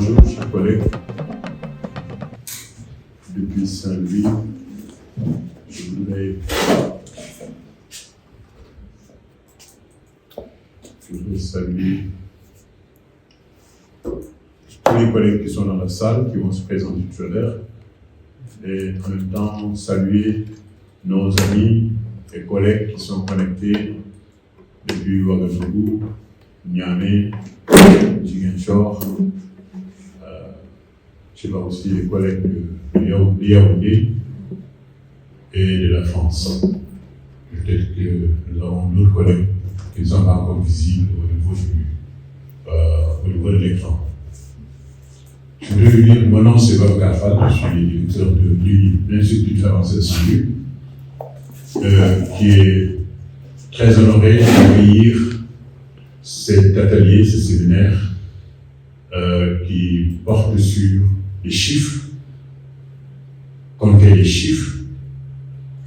Bonjour, chers collègues. Depuis Saint-Louis, je voudrais saluer tous les collègues qui sont dans la salle, qui vont se présenter tout à l'heure, et en même temps saluer nos amis et collègues qui sont connectés depuis Ouagadougou, Niamey, Ziguinchor, je sais pas aussi les collègues de Yaoundé et de la France. Peut-être que nous avons d'autres collègues qui ne sont pas encore visibles au niveau de l'écran. Je voudrais vous dire, mon nom c'est Bob Kafal, je suis directeur de l'Institut avancé de Saint-Louis, qui est très honoré d'accueillir cet atelier, ce séminaire qui porte sur les chiffres, compter les chiffres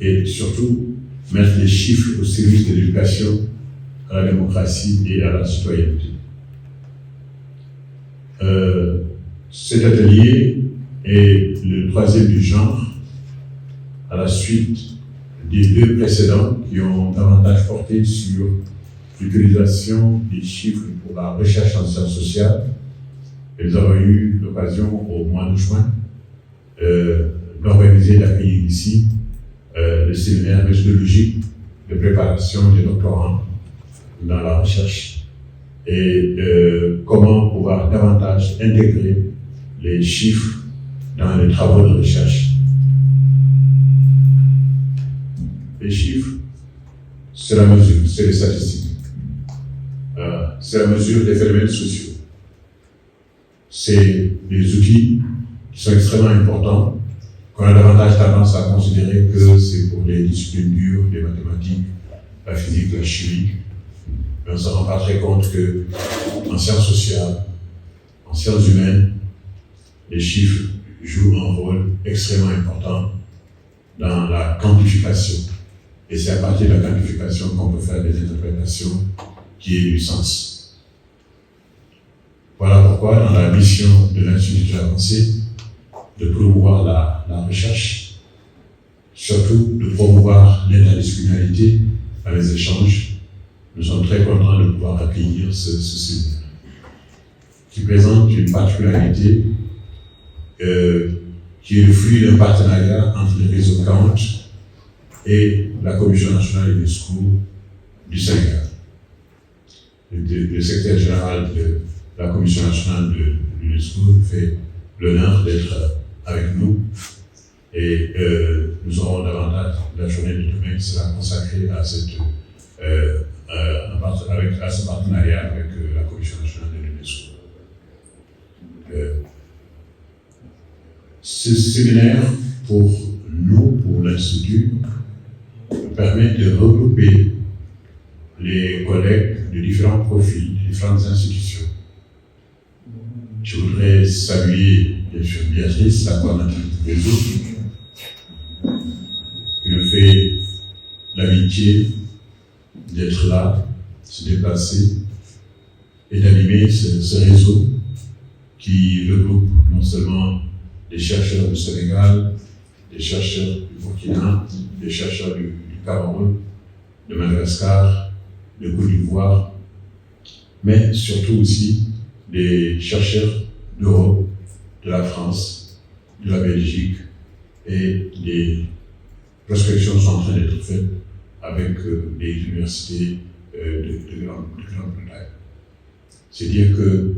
et surtout mettre les chiffres au service de l'éducation à la démocratie et à la citoyenneté. Cet atelier est le troisième du genre, à la suite des deux précédents qui ont davantage porté sur l'utilisation des chiffres pour la recherche en sciences sociales. Et nous avons eu l'occasion au mois de juin d'organiser, d'accueillir ici le séminaire méthodologique de préparation des doctorants dans la recherche et comment pouvoir davantage intégrer les chiffres dans les travaux de recherche. Les chiffres, c'est la mesure, c'est les statistiques. C'est la mesure des phénomènes sociaux. C'est des outils qui sont extrêmement importants, qu'on a davantage tendance à considérer que c'est pour les disciplines dures, les mathématiques, la physique, la chimie. Mais on ne se rend pas très compte que en sciences sociales, en sciences humaines, les chiffres jouent un rôle extrêmement important dans la quantification. Et c'est à partir de la quantification qu'on peut faire des interprétations qui aient du sens. Voilà pourquoi, dans la mission de l'Institut avancé, de promouvoir la recherche, surtout de promouvoir l'interdisciplinarité dans les échanges, nous sommes très contents de pouvoir accueillir ce séminaire, qui présente une particularité qui est le fruit d'un partenariat entre le réseau Count et la Commission nationale UNESCO du Sénégal. Le secrétaire général de la Commission nationale de l'UNESCO fait l'honneur d'être avec nous et nous aurons davantage la journée de demain qui sera consacrée à ce partenariat avec la Commission nationale de l'UNESCO. Ce séminaire, pour nous, pour l'Institut, permet de regrouper les collègues de différents profils, de différentes institutions. Je voudrais saluer, bien sûr, Béatrice, la coordinatrice du réseau, qui nous fait l'amitié d'être là, se déplacer et d'animer ce réseau qui regroupe non seulement des chercheurs du Sénégal, des chercheurs du Burkina, des chercheurs du Cameroun, de Madagascar, de Côte d'Ivoire, mais surtout aussi des chercheurs d'Europe, de la France, de la Belgique, et des prospections sont en train d'être faites avec des universités de Grande-Bretagne. C'est-à-dire que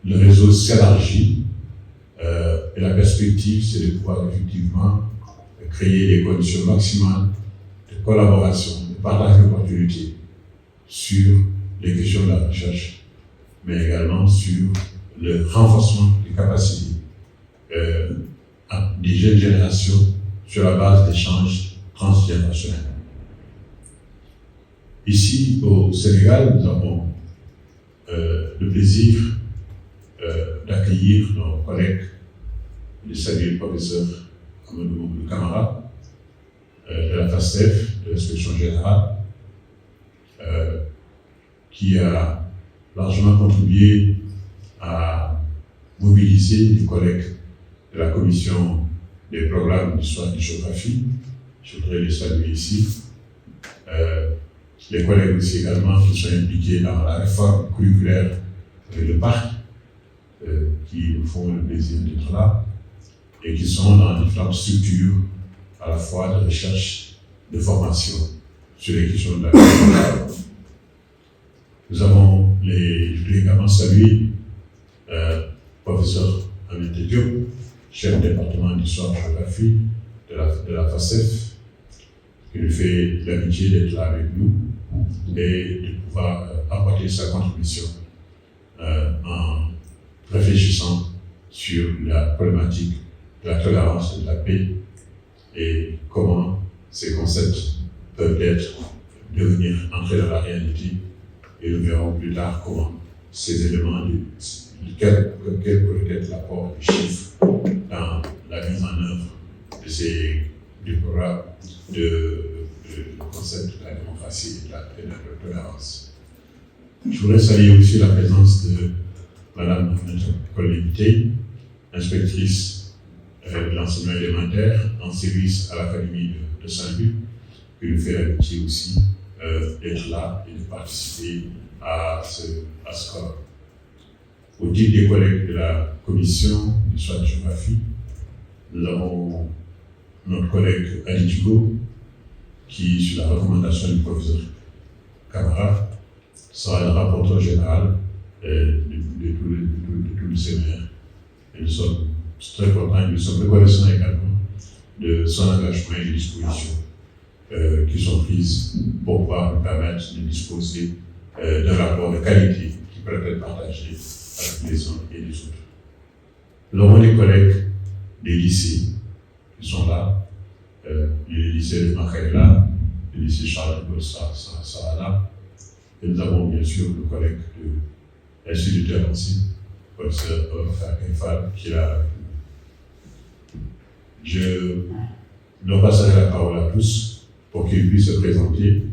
le réseau s'élargit et la perspective, c'est de pouvoir effectivement créer des conditions maximales de collaboration, de partage d'opportunités sur les questions de la recherche, mais également sur le renforcement des capacités des jeunes générations sur la base d'échanges transgénérationnels. Ici, au Sénégal, nous avons le plaisir d'accueillir nos collègues, de saluer le professeur Amadou Camara, de la FASTEF, de l'inspection générale, qui a largement contribué à mobilisé les collègues de la commission des programmes d'histoire et de géographie. Je voudrais les saluer ici. Les collègues aussi également qui sont impliqués dans la réforme curriculaire avec le parc, qui nous font le plaisir d'être là, et qui sont dans différentes structures à la fois de recherche, de formation sur les questions de la culture. Nous avons je voulais également saluer professeur Amité Diop, chef du département d'histoire et géographie de la FACEF, qui nous fait l'amitié d'être là avec nous et de pouvoir apporter sa contribution en réfléchissant sur la problématique de la tolérance et de la paix et comment ces concepts peuvent entrer dans la réalité, et nous verrons plus tard comment ces éléments, quel peut être l'apport des chiffres dans la mise en œuvre du programme de concept de la démocratie et de la tolérance. Je voudrais saluer aussi la présence de Madame Colébité, inspectrice de l'enseignement élémentaire en service à l'Académie de Saint-Luc, qui nous fait l'amitié aussi d'être là et de participer à ce corps. Au titre des collègues de la commission d'histoire et de géographie, nous avons notre collègue Ali Dugo, qui, sur la recommandation du professeur Camara, sera le rapporteur général de tout le séminaire. Et nous sommes très contents, nous sommes reconnaissants également de son engagement et des dispositions qui sont prises pour pouvoir nous permettre de disposer d'un rapport de qualité qui peut être partagé avec les uns et les autres. Nous avons des collègues des lycées qui sont là, le lycée de Makaïla, le lycée Charles de Gaulle sera là, et nous avons bien sûr le collègue de l'instituteur aussi, le professeur Kaifal, qui est là avec nous. Je leur passerai la parole à tous pour qu'ils puissent se présenter,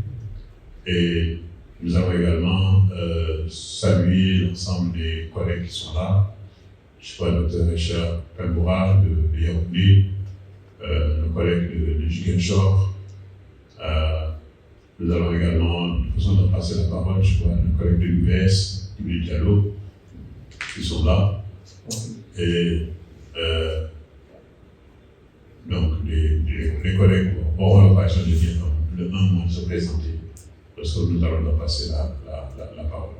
et nous allons également saluer l'ensemble des collègues qui sont là. Je crois Dr. Richard Pemboura de Yaoundé, nos collègues de Ziguinchor. Nous allons également, de façon de passer la parole, je crois, nos collègues de l'US, du Diallo, qui sont là. Et donc, les collègues auront l'occasion de dire un mot, de se présenter, parce que nous allons leur passer la parole.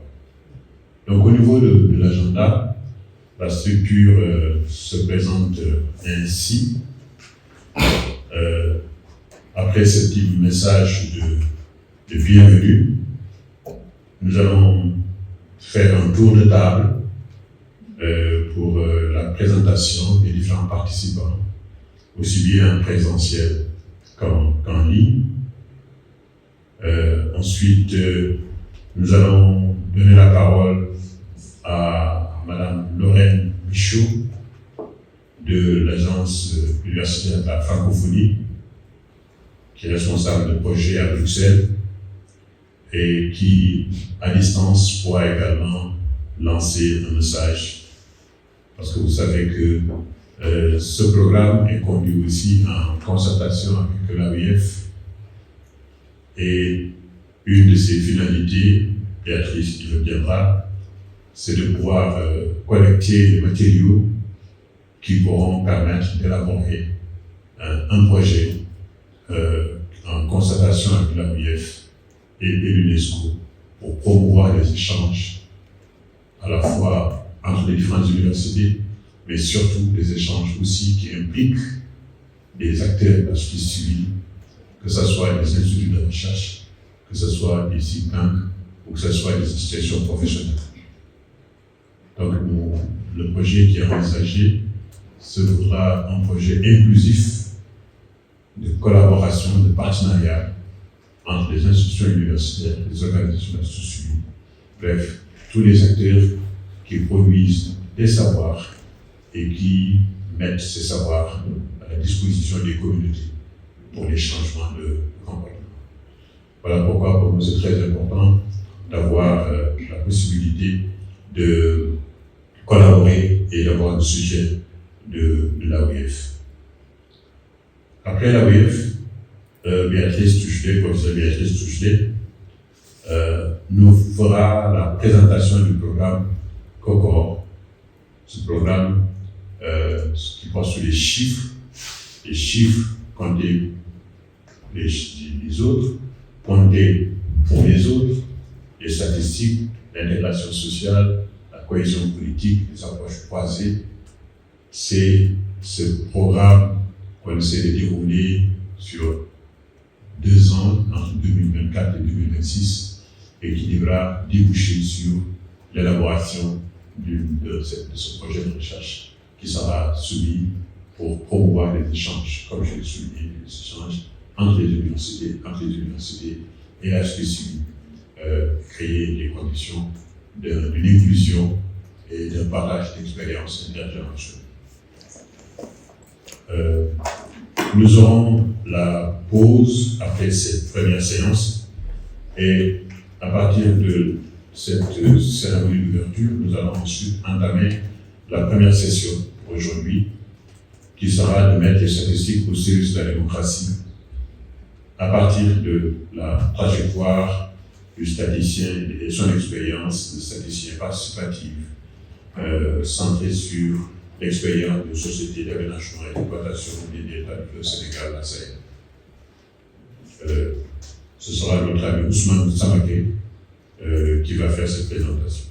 Donc, au niveau de l'agenda, la structure se présente ainsi. Après ce petit message de bienvenue, nous allons faire un tour de table pour la présentation des différents participants, aussi bien en présentiel qu'en ligne. Ensuite, nous allons donner la parole à Madame Lorraine Michaud de l'Agence universitaire de la francophonie, qui est responsable de projet à Bruxelles et qui, à distance, pourra également lancer un message. Parce que vous savez que ce programme est conduit aussi en concertation avec l'AEF, et une de ses finalités, Béatrice y reviendra, c'est de pouvoir collecter les matériaux qui pourront permettre d'élaborer un projet en concertation avec l'AEF et l'UNESCO pour promouvoir les échanges à la fois entre les différentes universités, mais surtout des échanges aussi qui impliquent des acteurs de la société civile, que ce soit des instituts de recherche, que ce soit des think tanks ou que ce soit des associations professionnelles. Donc le projet qui est envisagé se voudra un projet inclusif de collaboration, de partenariat entre les institutions universitaires, les organisations de la société civile, bref, tous les acteurs qui produisent des savoirs et qui mettent ces savoirs à la disposition des communautés pour les changements de comportement. Voilà pourquoi pour nous c'est très important d'avoir la possibilité de collaborer et d'avoir le sujet de l'AOF. Après l'AOF, professeur Béatrice Touchelet, nous fera la présentation du programme COCOR, ce programme qui porte sur les chiffres comptés les autres, comptés pour les autres, les statistiques, l'intégration sociale, la cohésion politique, les approches croisées. C'est ce programme qu'on essaie de dérouler sur 2 ans, entre 2024 et 2026, et qui devra déboucher sur l'élaboration de ce projet de recherche qui sera soumis pour promouvoir les échanges, comme je l'ai souligné, les échanges entre les universités et la société, créer les conditions d'une inclusion et d'un partage d'expériences intergénérationnelles. Nous aurons la pause après cette première séance et à partir de cette cérémonie d'ouverture, nous allons ensuite entamer la première session pour aujourd'hui qui sera de mettre les statistiques au service de la démocratie à partir de la trajectoire du statisticien et son expérience de statisticien participatif centré sur l'expérience de société d'aménagement et d'exploitation des États du Sénégal, la Sahel. Ce sera notre ami Ousmane Samaké qui va faire cette présentation.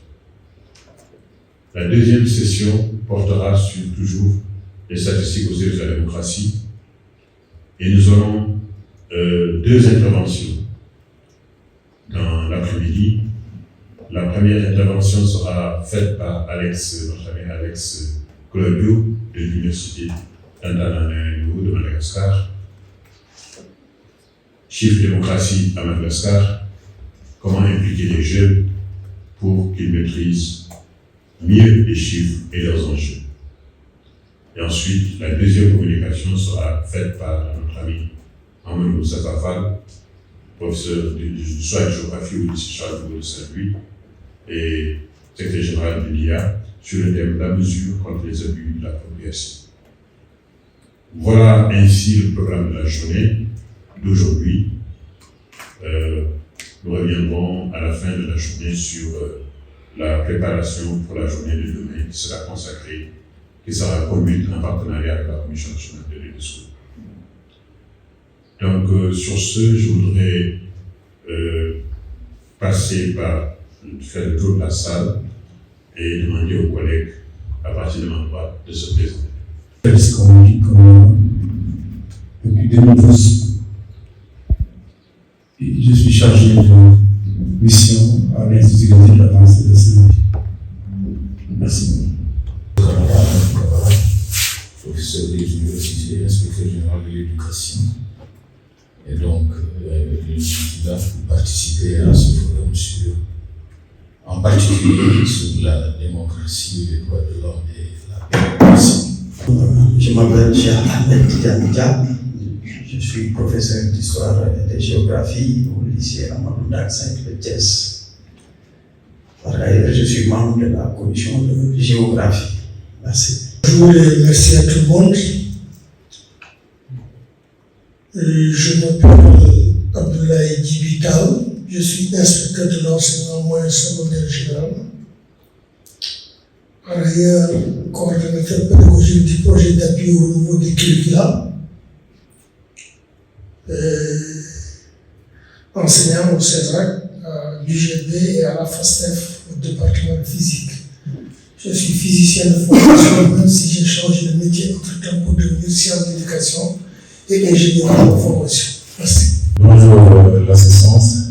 La deuxième session portera sur toujours les statistiques au service de la démocratie et nous aurons 2 interventions dans l'après-midi. La première intervention sera faite par notre ami Alex Claudio de l'Université d'Antananarivo de Madagascar. Chiffre démocratie à Madagascar, comment impliquer les jeunes pour qu'ils maîtrisent mieux les chiffres et leurs enjeux. Et ensuite, la deuxième communication sera faite par notre ami Amadou Moussa Fall, professeur d'histoire et de géographie au lycée Charles de Gaulle de Saint-Louis et secrétaire général de l'IA sur le thème de la mesure contre les abus de l'appropriation. Voilà ainsi le programme de la journée d'aujourd'hui. Nous reviendrons à la fin de la journée sur la préparation pour la journée de demain qui sera consacrée, qui sera conduite en partenariat avec la Commission nationale de l'UNESCO. Donc, sur ce, je voudrais passer par faire le tour de la salle et demander aux collègues, à partir de ma droite, de se présenter. Depuis 2012, je suis chargé de mission à l'Institut de l'avancée de Saint-Louis. Merci. Professeur des universités, inspecteur général de l'éducation. Et donc, je suis là pour participer à ce forum en particulier sur la démocratie, les droits de l'homme et la paix. Merci. Je m'appelle Cheikh Ahmed Tidjani. Je suis professeur d'histoire et de géographie au lycée Amadou Ndak de Thiès. Par ailleurs, je suis membre de la commission de géographie. Merci. Bonjour et merci à tout le monde. Je m'appelle Abdoulaye Djibital. Je suis inspecteur de l'enseignement moyen secondaire général. Par ailleurs, coordonnateur pédagogique du projet d'appui au renouveau des curricula. Enseignant au CEDRAC, à l'UGB et à la FASTEF au département de physique. Je suis physicien de formation, même si j'ai changé de métier entre-temps pour devenir sciences d'éducation et ingénieur de formation. Merci. Bonjour l'assistance,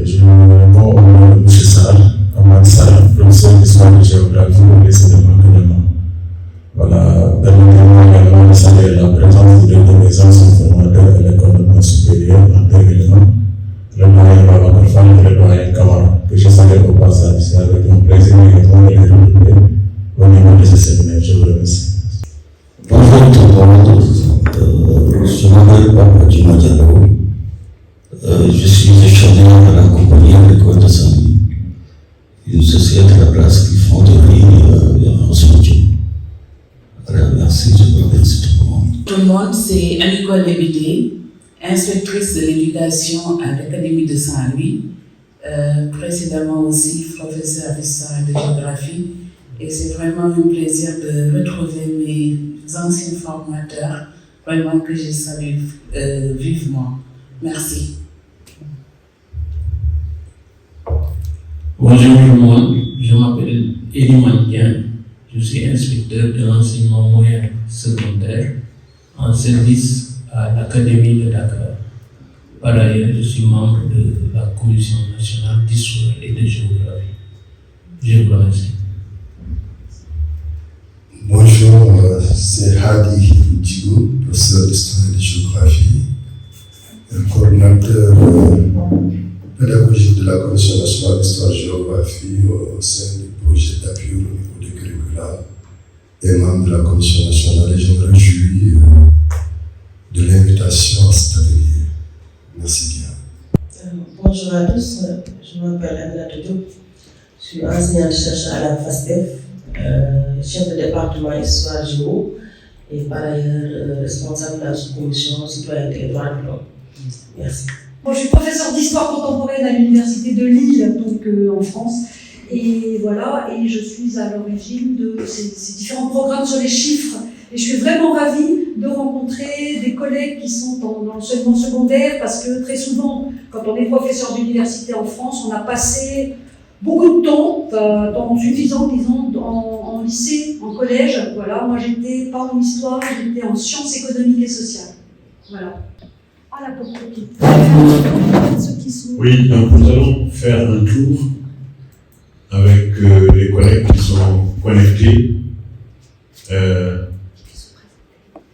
je me réponds au nom de M. Sarr, Ahmad Sarr, professeur d'histoire et de géographie au lycée de Mankanyama. Voilà, permettez-moi également de saluer la présence de 2 de mes anciens formateurs à l'école normale supérieure en 2 éléments, le doyen Babacar Fall et le doyen Kamara, que je salue au passage. C'est avec un plaisir également de les retrouver au niveau de ce séminaire. Je vous remercie. Bonjour tout le monde, je m'appelle Papa Diallo. Je suis gestionnaire de la compagnie agricole de Saint-Louis, une société de la place qui font de riz et en soutien. Merci, je vous remercie tout le monde. Tout le monde, c'est Anne-Nicole Lébédé, inspectrice de l'éducation à l'Académie de Saint-Louis, précédemment aussi professeure d'histoire et de géographie. Et c'est vraiment un plaisir de retrouver mes anciens formateurs, vraiment que je salue vivement. Merci. Bonjour tout le monde, je m'appelle Eliman Dian, je suis inspecteur de l'enseignement moyen secondaire en service à l'Académie de Dakar. Par ailleurs, je suis membre de la Commission nationale d'histoire et de géographie. Je vous remercie. Bonjour, c'est Hadi Djigou, professeur d'histoire et de géographie, coordinateur pédagogique de la Commission nationale d'histoire et de géographie au sein du projet d'appui au niveau des curricula et membre de la Commission nationale, et je me réjouis de l'invitation à cet atelier. Merci bien. Bonjour à tous, je m'appelle Aminata Diop, je suis enseignante-chercheur à la FASTEF, chef de département histoire géo et par ailleurs responsable de la sous-commission citoyenneté et droits de l'homme. Merci. Bon, je suis professeure d'histoire contemporaine à l'université de Lille, donc en France, et voilà, et je suis à l'origine de ces différents programmes sur les chiffres. Et je suis vraiment ravie de rencontrer des collègues qui sont dans l'enseignement secondaire, parce que très souvent, quand on est professeur d'université en France, on a passé beaucoup de temps suffisant, disons, en lycée, en collège. Voilà, moi j'étais pas en histoire, j'étais en sciences économiques et sociales. Voilà. Ah, la pauvre copine. Ceux qui sont... Oui, donc nous allons faire un tour avec les collègues qui sont connectés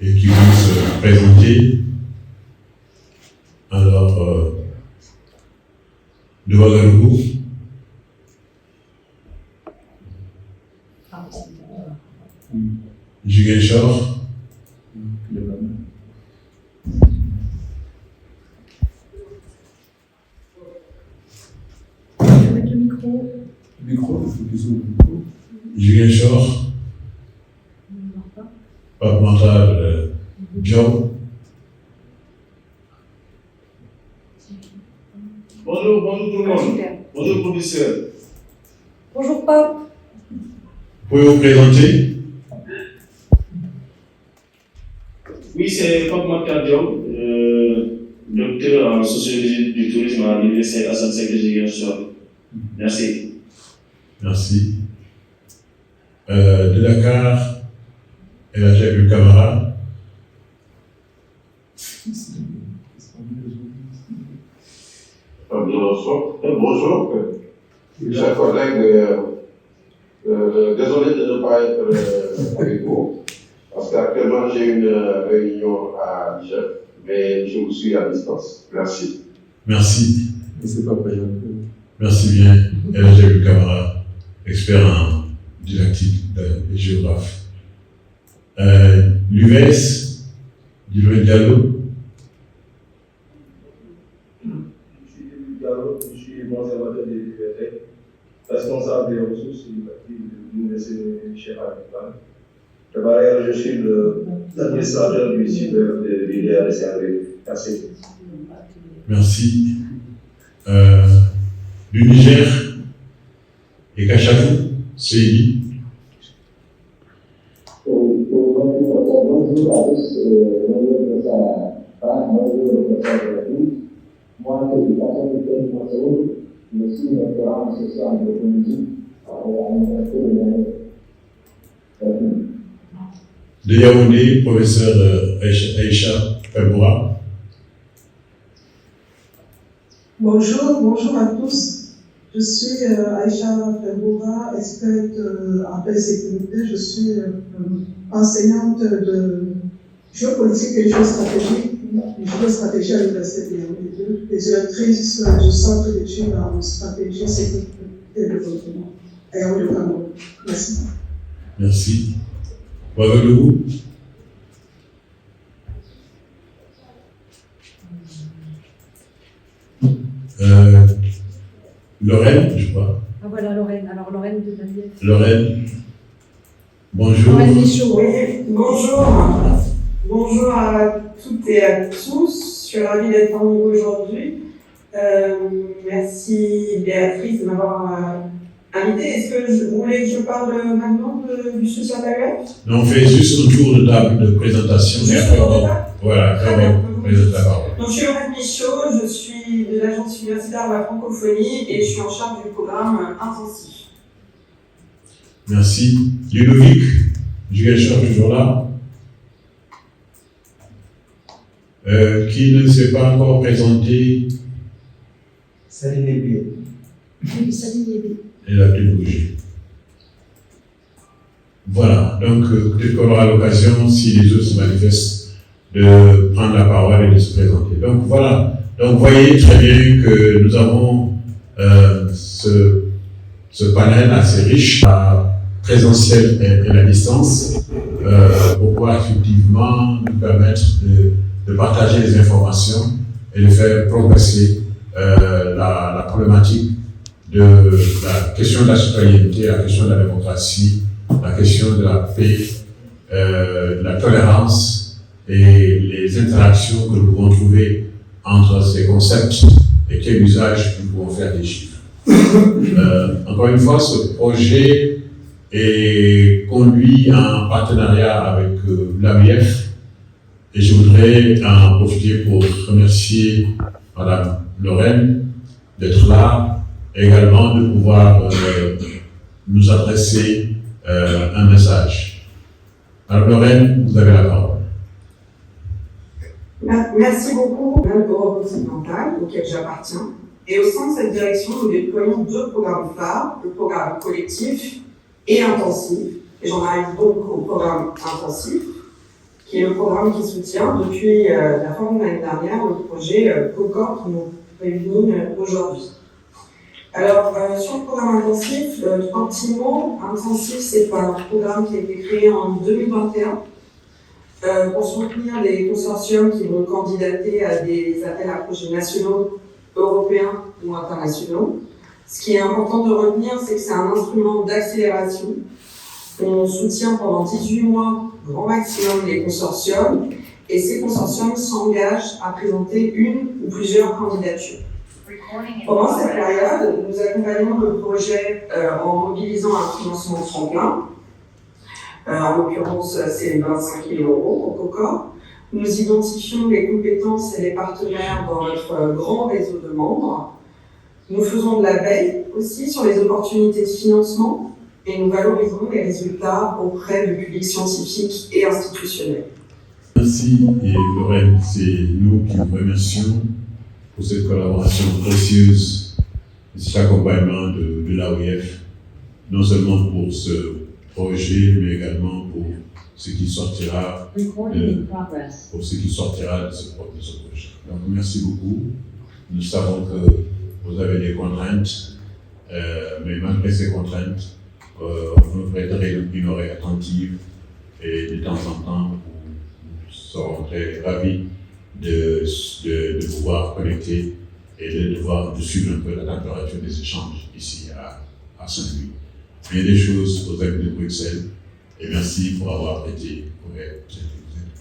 et qui vont se présenter. Alors, de Ouagadougou. Ziguinchor. Avec le micro. Le micro, il faut qu'ils ouvrent le micro. Ziguinchor. Pape Mental Diop. Bonjour tout le monde. Bonjour professeur. Bonjour Pape. Pouvez vous présenter? Oui, c'est Pape Mental Diop, docteur en sociologie du tourisme à l'université Assane Seck de Ziguinchor. Merci. Merci. De Dakar, El Hadj Abdou Camara. Bonjour, chers collègues. Désolé de ne pas être avec vous, parce qu'actuellement j'ai une réunion à Niger, mais je vous suis à distance. Merci. Merci. C'est pas payant. Merci bien, El Hadj Abdou Camara, expert en didactique et géographe. L'UVS, Djibril Diallo. Je suis conservateur des libertés, responsable des ressources de l'université Cheikh Anta. Par ailleurs, je suis l'administrateur du site de l'IDRC. Merci. Merci. Du Niger et Kachafou, Seydi. Bonjour à tous, moi, c'est l'éducation de Kenya Massoud, je suis doctorant en social anthropologie à l'université de Yaoundé. De Yaoundé, professeur Aïcha Pemboura. Bonjour à tous. Je suis Aïcha Pemboura, experte en paix et sécurité. Je suis enseignante de géopolitique et géostratégie à l'université de Yaoundé et directrice du centre d'études en stratégie, sécurité et développement à Yaoundé. Merci. Merci. Ouagadougou. Lorraine, je crois. Ah voilà, Lorraine. Alors Lorraine de Daniel. Lorraine. Bonjour. Oui, bonjour à toutes et à tous. Je suis ravie d'être parmi vous aujourd'hui. Merci Béatrice de m'avoir invitée. Est-ce que vous voulez que je parle maintenant du social AEF? Non, on fait juste un tour de table de présentation. Voilà, présente la parole. Donc, je suis Laurette Michaud, je suis de l'Agence universitaire de la francophonie et je suis en charge du programme intensif. Merci. Ludovic, Jugacher toujours là. Qui ne s'est pas encore présenté? Salut les billes. Oui, salut les billes. Elle a pu bouger. Voilà, donc peut-être qu'on aura l'occasion, si les autres se manifestent, de prendre la parole et de se présenter. Donc voilà, donc vous voyez très bien que nous avons ce panel assez riche, la présentielle et la distance, pour pouvoir effectivement nous permettre de partager les informations et de faire progresser la problématique de la question de la citoyenneté, la question de la démocratie, la question de la paix, de la tolérance et les interactions que nous pouvons trouver entre ces concepts et quel usage nous pouvons faire des chiffres. Encore une fois, ce projet est conduit en partenariat avec l'AEF et je voudrais en profiter pour remercier Madame Lorraine d'être là, et également de pouvoir nous adresser un message. Madame Lorraine, vous avez la parole. Merci beaucoup à l'Europe occidentale, auquel j'appartiens. Et au sein de cette direction, nous déployons deux programmes phares, le programme collectif et intensif. Et j'en arrive donc au programme intensif, qui est le programme qui soutient depuis la fin de l'année dernière le projet COCOR qui nous réunit aujourd'hui. Alors, sur le programme intensif, trois petits mots. Intensif, c'est un programme qui a été créé en 2021 pour soutenir les consortiums qui vont candidater à des appels à projets nationaux, européens ou internationaux. Ce qui est important de retenir, c'est que c'est un instrument d'accélération. On soutient pendant 18 mois, grand maximum, les consortiums, et ces consortiums s'engagent à présenter une ou plusieurs candidatures. Pendant cette période, nous accompagnons le projet en mobilisant un financement tremplin. En l'occurrence, c'est 25 000 € au COCOR. Nous identifions les compétences et les partenaires dans notre grand réseau de membres. Nous faisons de la veille aussi sur les opportunités de financement et nous valorisons les résultats auprès du public scientifique et institutionnel. Merci et Lorraine, c'est nous qui vous remercions pour cette collaboration précieuse et cet accompagnement de l'AEF, non seulement pour ce projet, mais également pour ce qui sortira de ce projet. Donc merci beaucoup. Nous savons que vous avez des contraintes, mais malgré ces contraintes, vous prêterez une oreille attentive et de temps en temps, nous serons très ravis de pouvoir connecter et de suivre un peu la température des échanges ici à Saint-Louis. Il y a des choses aux amis de Bruxelles et merci pour avoir été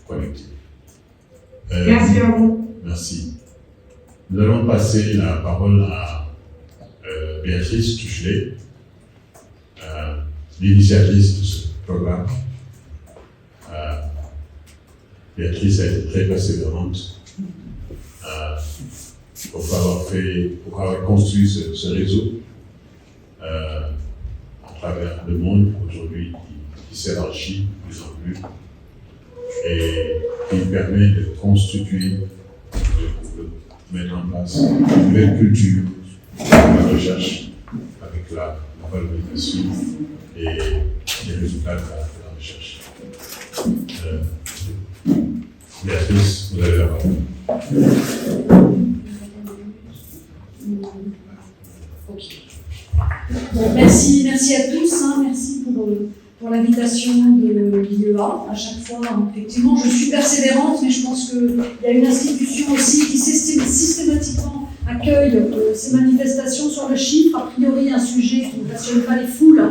connectés. Merci à vous. Merci. Nous allons passer la parole à Béatrice Tuchelet, l'initiatrice de ce programme. Béatrice a été très persévérante pour avoir construit ce réseau à travers le monde aujourd'hui qui s'élargit de plus en plus et qui permet de constituer, de mettre en place une nouvelle culture de la recherche avec la valorisation et les résultats de la recherche. Béatrice, vous avez la parole. Bon, merci à tous, merci pour l'invitation de l'IEA. À chaque fois, effectivement, je suis persévérante, mais je pense qu'il y a une institution aussi qui systématiquement accueille ces manifestations sur le chiffre. A priori, un sujet qui ne passionne pas les foules,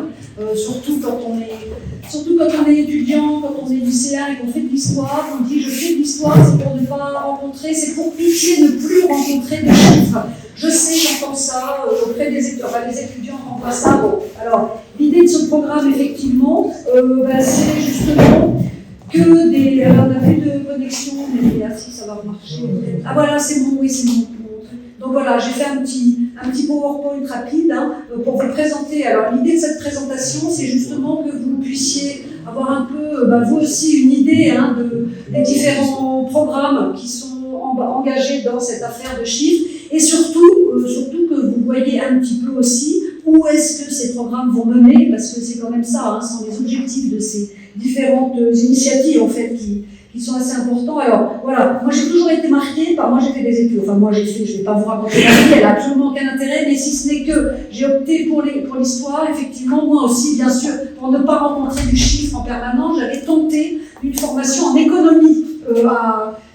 surtout quand on est étudiant, quand on est lycéen et qu'on fait de l'histoire, on dit je fais de l'histoire, c'est pour ne pas rencontrer, c'est pour pitié ne plus rencontrer des chiffres. Je sais, j'entends ça auprès des étudiants, les étudiants renvoient ça. Bon, alors, l'idée de ce programme, effectivement, c'est justement que des... Alors, on n'a plus de connexion, mais si ça va marcher. Ah voilà, c'est bon, oui, c'est bon. Donc voilà, j'ai fait un petit PowerPoint rapide pour vous présenter. Alors l'idée de cette présentation, c'est justement que vous puissiez avoir un peu, vous aussi, une idée des différents programmes qui sont engagés dans cette affaire de chiffres, et surtout que vous voyez un petit peu aussi où est-ce que ces programmes vont mener, parce que c'est quand même ça, sont les objectifs de ces différentes initiatives en fait qui sont assez importants. Alors voilà, moi j'ai toujours été marquée par, moi j'ai fait des études, je ne vais pas vous raconter ma vie, elle n'a absolument aucun intérêt, mais si ce n'est que j'ai opté pour l'histoire, effectivement, moi aussi bien sûr, pour ne pas rencontrer du chiffre en permanence, j'avais tenté une formation en économie.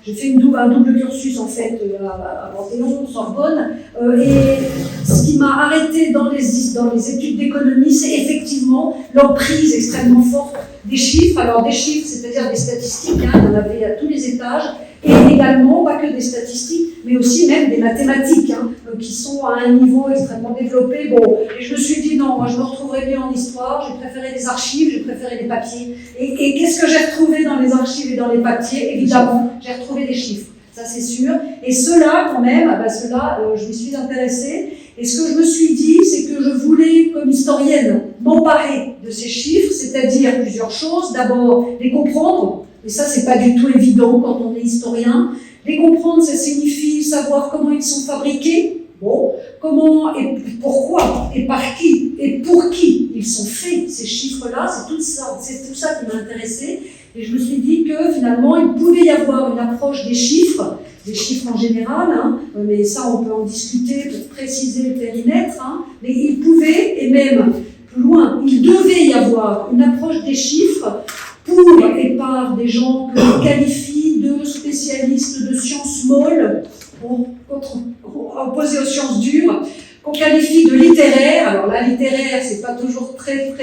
J'ai fait un double cursus en fait à Panthéon, Sorbonne, et ce qui m'a arrêté dans les études d'économie, c'est effectivement l'emprise extrêmement forte des chiffres. Alors des chiffres, c'est-à-dire des statistiques, il y en avait à tous les étages, et également, pas que des statistiques, mais aussi même des mathématiques, qui sont à un niveau extrêmement développé. Bon, et je me suis dit non, moi je me retrouverais mieux en histoire, j'ai préféré les archives, j'ai préféré les papiers. Et qu'est-ce que j'ai retrouvé dans les archives et dans les papiers? Évidemment, j'ai retrouvé des chiffres, ça c'est sûr. Et ceux-là, quand même, je m'y suis intéressée. Et ce que je me suis dit, c'est que je voulais, comme historienne, m'emparer de ces chiffres, c'est-à-dire plusieurs choses. D'abord, les comprendre, et ça c'est pas du tout évident quand on est historien. Les comprendre, ça signifie savoir comment ils sont fabriqués, comment et pourquoi, et par qui, et pour qui ils sont faits, ces chiffres-là, c'est tout ça qui m'a intéressée. Et je me suis dit que finalement, il pouvait y avoir une approche des chiffres en général, mais ça on peut en discuter pour préciser le périmètre, mais il pouvait, et même plus loin, il devait y avoir une approche des chiffres pour et par des gens que l'on qualifie de spécialistes de sciences molles, opposés aux sciences dures, qu'on qualifie de littéraire. Alors là, littéraire, c'est pas toujours très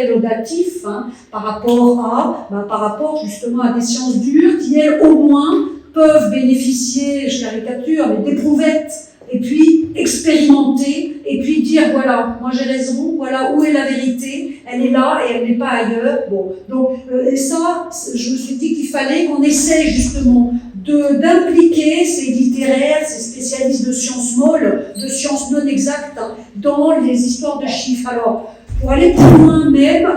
laudatif par rapport justement à des sciences dures qui, elles, au moins, peuvent bénéficier, je caricature, mais d'éprouvettes, et puis expérimenter, et puis dire voilà, moi j'ai raison, voilà où est la vérité, elle est là et elle n'est pas ailleurs. Bon, donc et ça, je me suis dit qu'il fallait qu'on essaie justement d'impliquer ces littéraires, ces spécialistes de sciences molles, de sciences non exactes, dans les histoires de chiffres. Alors, pour aller plus loin même,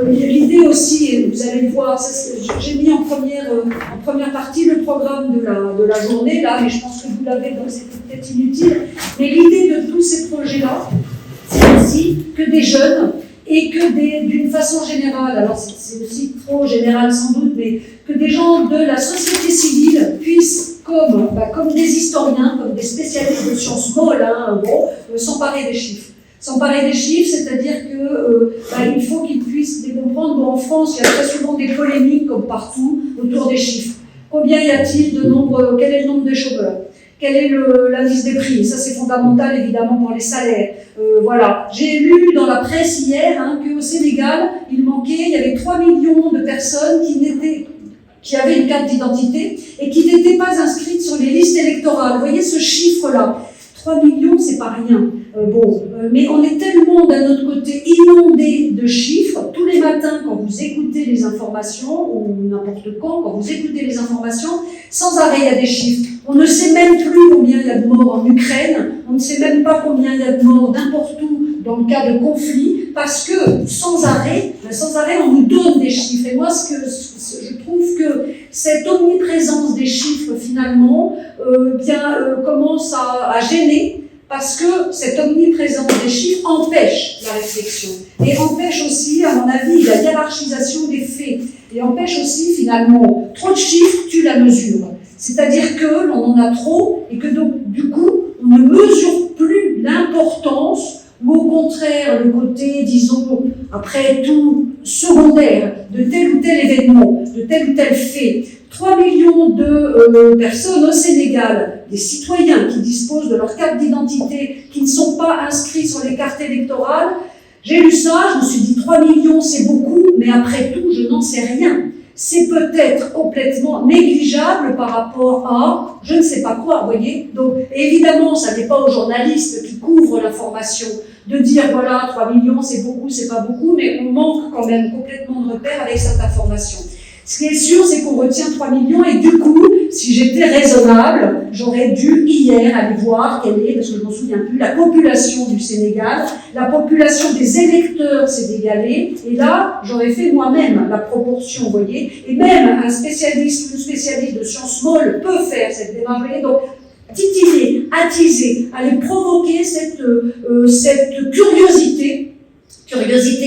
l'idée aussi, et vous allez le voir, j'ai mis en première partie le programme de la journée, là, mais je pense que vous l'avez, donc c'était peut-être inutile. Mais l'idée de tous ces projets-là, c'est aussi que des jeunes, et que d'une façon générale, alors c'est aussi trop général sans doute, mais que des gens de la société civile puissent, comme des historiens, comme des spécialistes de sciences molles, s'emparer des chiffres. S'emparer des chiffres, c'est-à-dire que il faut qu'ils puissent les comprendre. Bon, en France, il y a très souvent des polémiques, comme partout, autour des chiffres. Combien y a-t-il de nombre, quel est le nombre de chômeurs? Quel est l'indice des prix? Ça, c'est fondamental, évidemment, pour les salaires. Voilà. J'ai lu dans la presse hier qu'au Sénégal, il y avait 3 millions de personnes qui avaient une carte d'identité et qui n'étaient pas inscrites sur les listes électorales. Vous voyez ce chiffre-là? 3 millions, c'est pas rien. Mais on est tellement d'un autre côté inondé de chiffres. Tous les matins, quand vous écoutez les informations, ou n'importe quand vous écoutez les informations, sans arrêt, il y a des chiffres. On ne sait même plus combien il y a de morts en Ukraine, on ne sait même pas combien il y a de morts n'importe où dans le cas de conflit, parce que sans arrêt, on nous donne des chiffres. Et moi, je trouve que cette omniprésence des chiffres, finalement, commence à gêner, parce que cette omniprésence des chiffres empêche la réflexion. Et empêche aussi, à mon avis, la hiérarchisation des faits. Et empêche aussi, finalement, trop de chiffres tue la mesure. C'est-à-dire que l'on en a trop, et que donc, du coup, on ne mesure plus l'importance, ou au contraire, le côté, disons, après tout, secondaire, de tel ou tel événement, de tel ou tel fait. 3 millions de personnes au Sénégal, des citoyens qui disposent de leur carte d'identité, qui ne sont pas inscrits sur les cartes électorales, J'ai lu ça, je me suis dit 3 millions c'est beaucoup, mais après tout, je n'en sais rien. C'est peut-être complètement négligeable par rapport à je ne sais pas quoi, vous voyez. Donc, évidemment, ça n'est pas aux journalistes qui couvrent l'information de dire voilà, 3 millions c'est beaucoup, c'est pas beaucoup, mais on manque quand même complètement de repères avec cette information. Ce qui est sûr, c'est qu'on retient 3 millions et du coup, si j'étais raisonnable, j'aurais dû hier aller voir quelle est, parce que je m'en souviens plus, la population du Sénégal, la population des électeurs sénégalais, et là, j'aurais fait moi-même la proportion, vous voyez, et même un spécialiste ou une spécialiste de sciences molles peut faire cette démarche, vous voyez, donc titiller, attiser, aller provoquer cette curiosité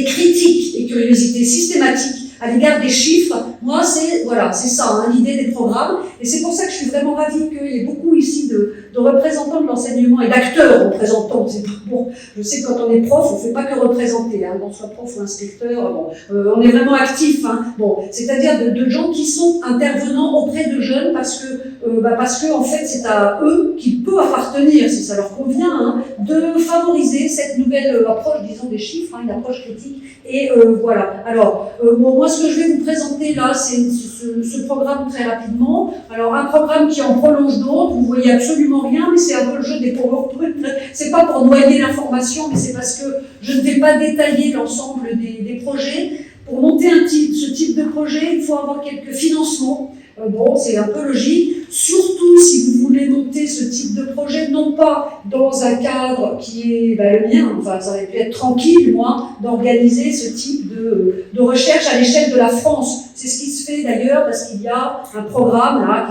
critique et curiosité systématique à l'égard des chiffres. Moi, c'est ça, hein, l'idée des programmes. Et c'est pour ça que je suis vraiment ravie qu'il y ait beaucoup ici de représentants de l'enseignement et d'acteurs représentants. C'est bon. Je sais que quand on est prof, on ne fait pas que représenter, hein, qu'on soit prof ou inspecteur. Bon, on est vraiment actif. Hein. Bon, c'est-à-dire de gens qui sont intervenants auprès de jeunes parce que en fait, c'est à eux qu'il peut appartenir, si ça leur convient, hein, de favoriser cette nouvelle approche, disons, des chiffres, hein, une approche critique. Et voilà. Alors, moi, ce que je vais vous présenter là, c'est ce programme très rapidement. Alors, un programme qui en prolonge d'autres, vous voyez absolument rien, mais c'est un peu le jeu des PowerPoint. C'est pas pour noyer l'information, mais c'est parce que je ne vais pas détailler l'ensemble des projets. Pour monter ce type de projet, il faut avoir quelques financements. Bon, c'est un peu logique, surtout si vous voulez monter ce type de projet, non pas dans un cadre qui est le mien, enfin ça aurait pu être tranquille, moi, d'organiser ce type de recherche à l'échelle de la France. C'est ce qui se fait d'ailleurs parce qu'il y a un programme là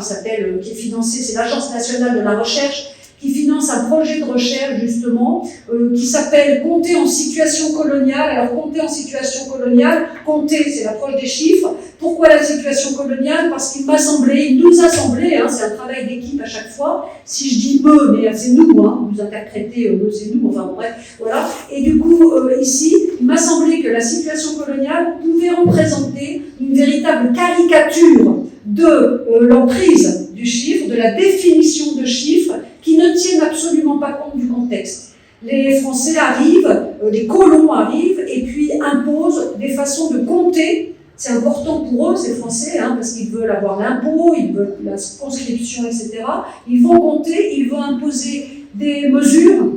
qui est financé, c'est l'Agence nationale de la recherche, qui finance un projet de recherche justement qui s'appelle Compter en situation coloniale. Alors compter en situation coloniale, compter c'est l'approche des chiffres. Pourquoi la situation coloniale? Parce qu'il nous a semblé, hein, c'est un travail d'équipe à chaque fois. Si je dis mais c'est nous, hein, vous interprétez c'est nous, enfin bon, bref, voilà. Et du coup ici, il m'a semblé que la situation coloniale pouvait représenter une véritable caricature de l'emprise du chiffre, de la définition de chiffres qui ne tiennent absolument pas compte du contexte. Les Français arrivent, les colons arrivent et puis imposent des façons de compter. C'est important pour eux, ces Français, hein, parce qu'ils veulent avoir l'impôt, ils veulent la conscription, etc. Ils vont compter, ils vont imposer des mesures,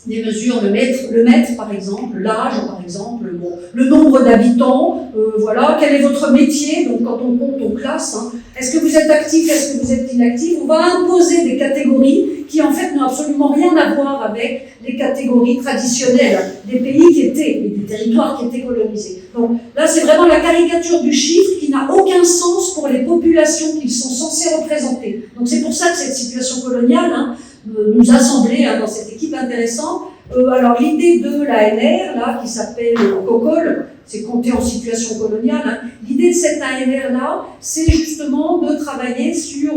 le mètre par exemple, l'âge par exemple, bon, le nombre d'habitants, voilà, quel est votre métier, donc quand on compte, on classe, hein. Est-ce que vous êtes actif, est-ce que vous êtes inactif? On va imposer des catégories qui en fait n'ont absolument rien à voir avec les catégories traditionnelles des pays et des territoires qui étaient colonisés. Donc là c'est vraiment la caricature du chiffre qui n'a aucun sens pour les populations qu'ils sont censés représenter. Donc c'est pour ça que cette situation coloniale, hein, nous a semblé dans cette équipe intéressante. Alors l'idée de l'ANR, là, qui s'appelle COCOL, c'est compter en situation coloniale, hein. L'idée de cette ANR-là, c'est justement de travailler sur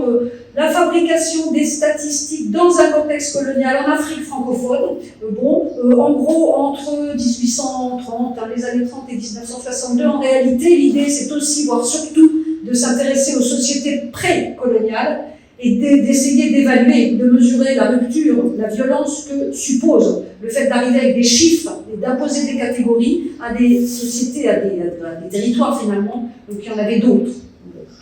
la fabrication des statistiques dans un contexte colonial en Afrique francophone. En gros, entre 1830, les années 30 et 1962, en réalité, l'idée, c'est aussi, voire surtout, de s'intéresser aux sociétés pré-coloniales et d'essayer d'évaluer, de mesurer la rupture, la violence que suppose le fait d'arriver avec des chiffres et d'imposer des catégories à des sociétés, à des territoires finalement, donc il y en avait d'autres.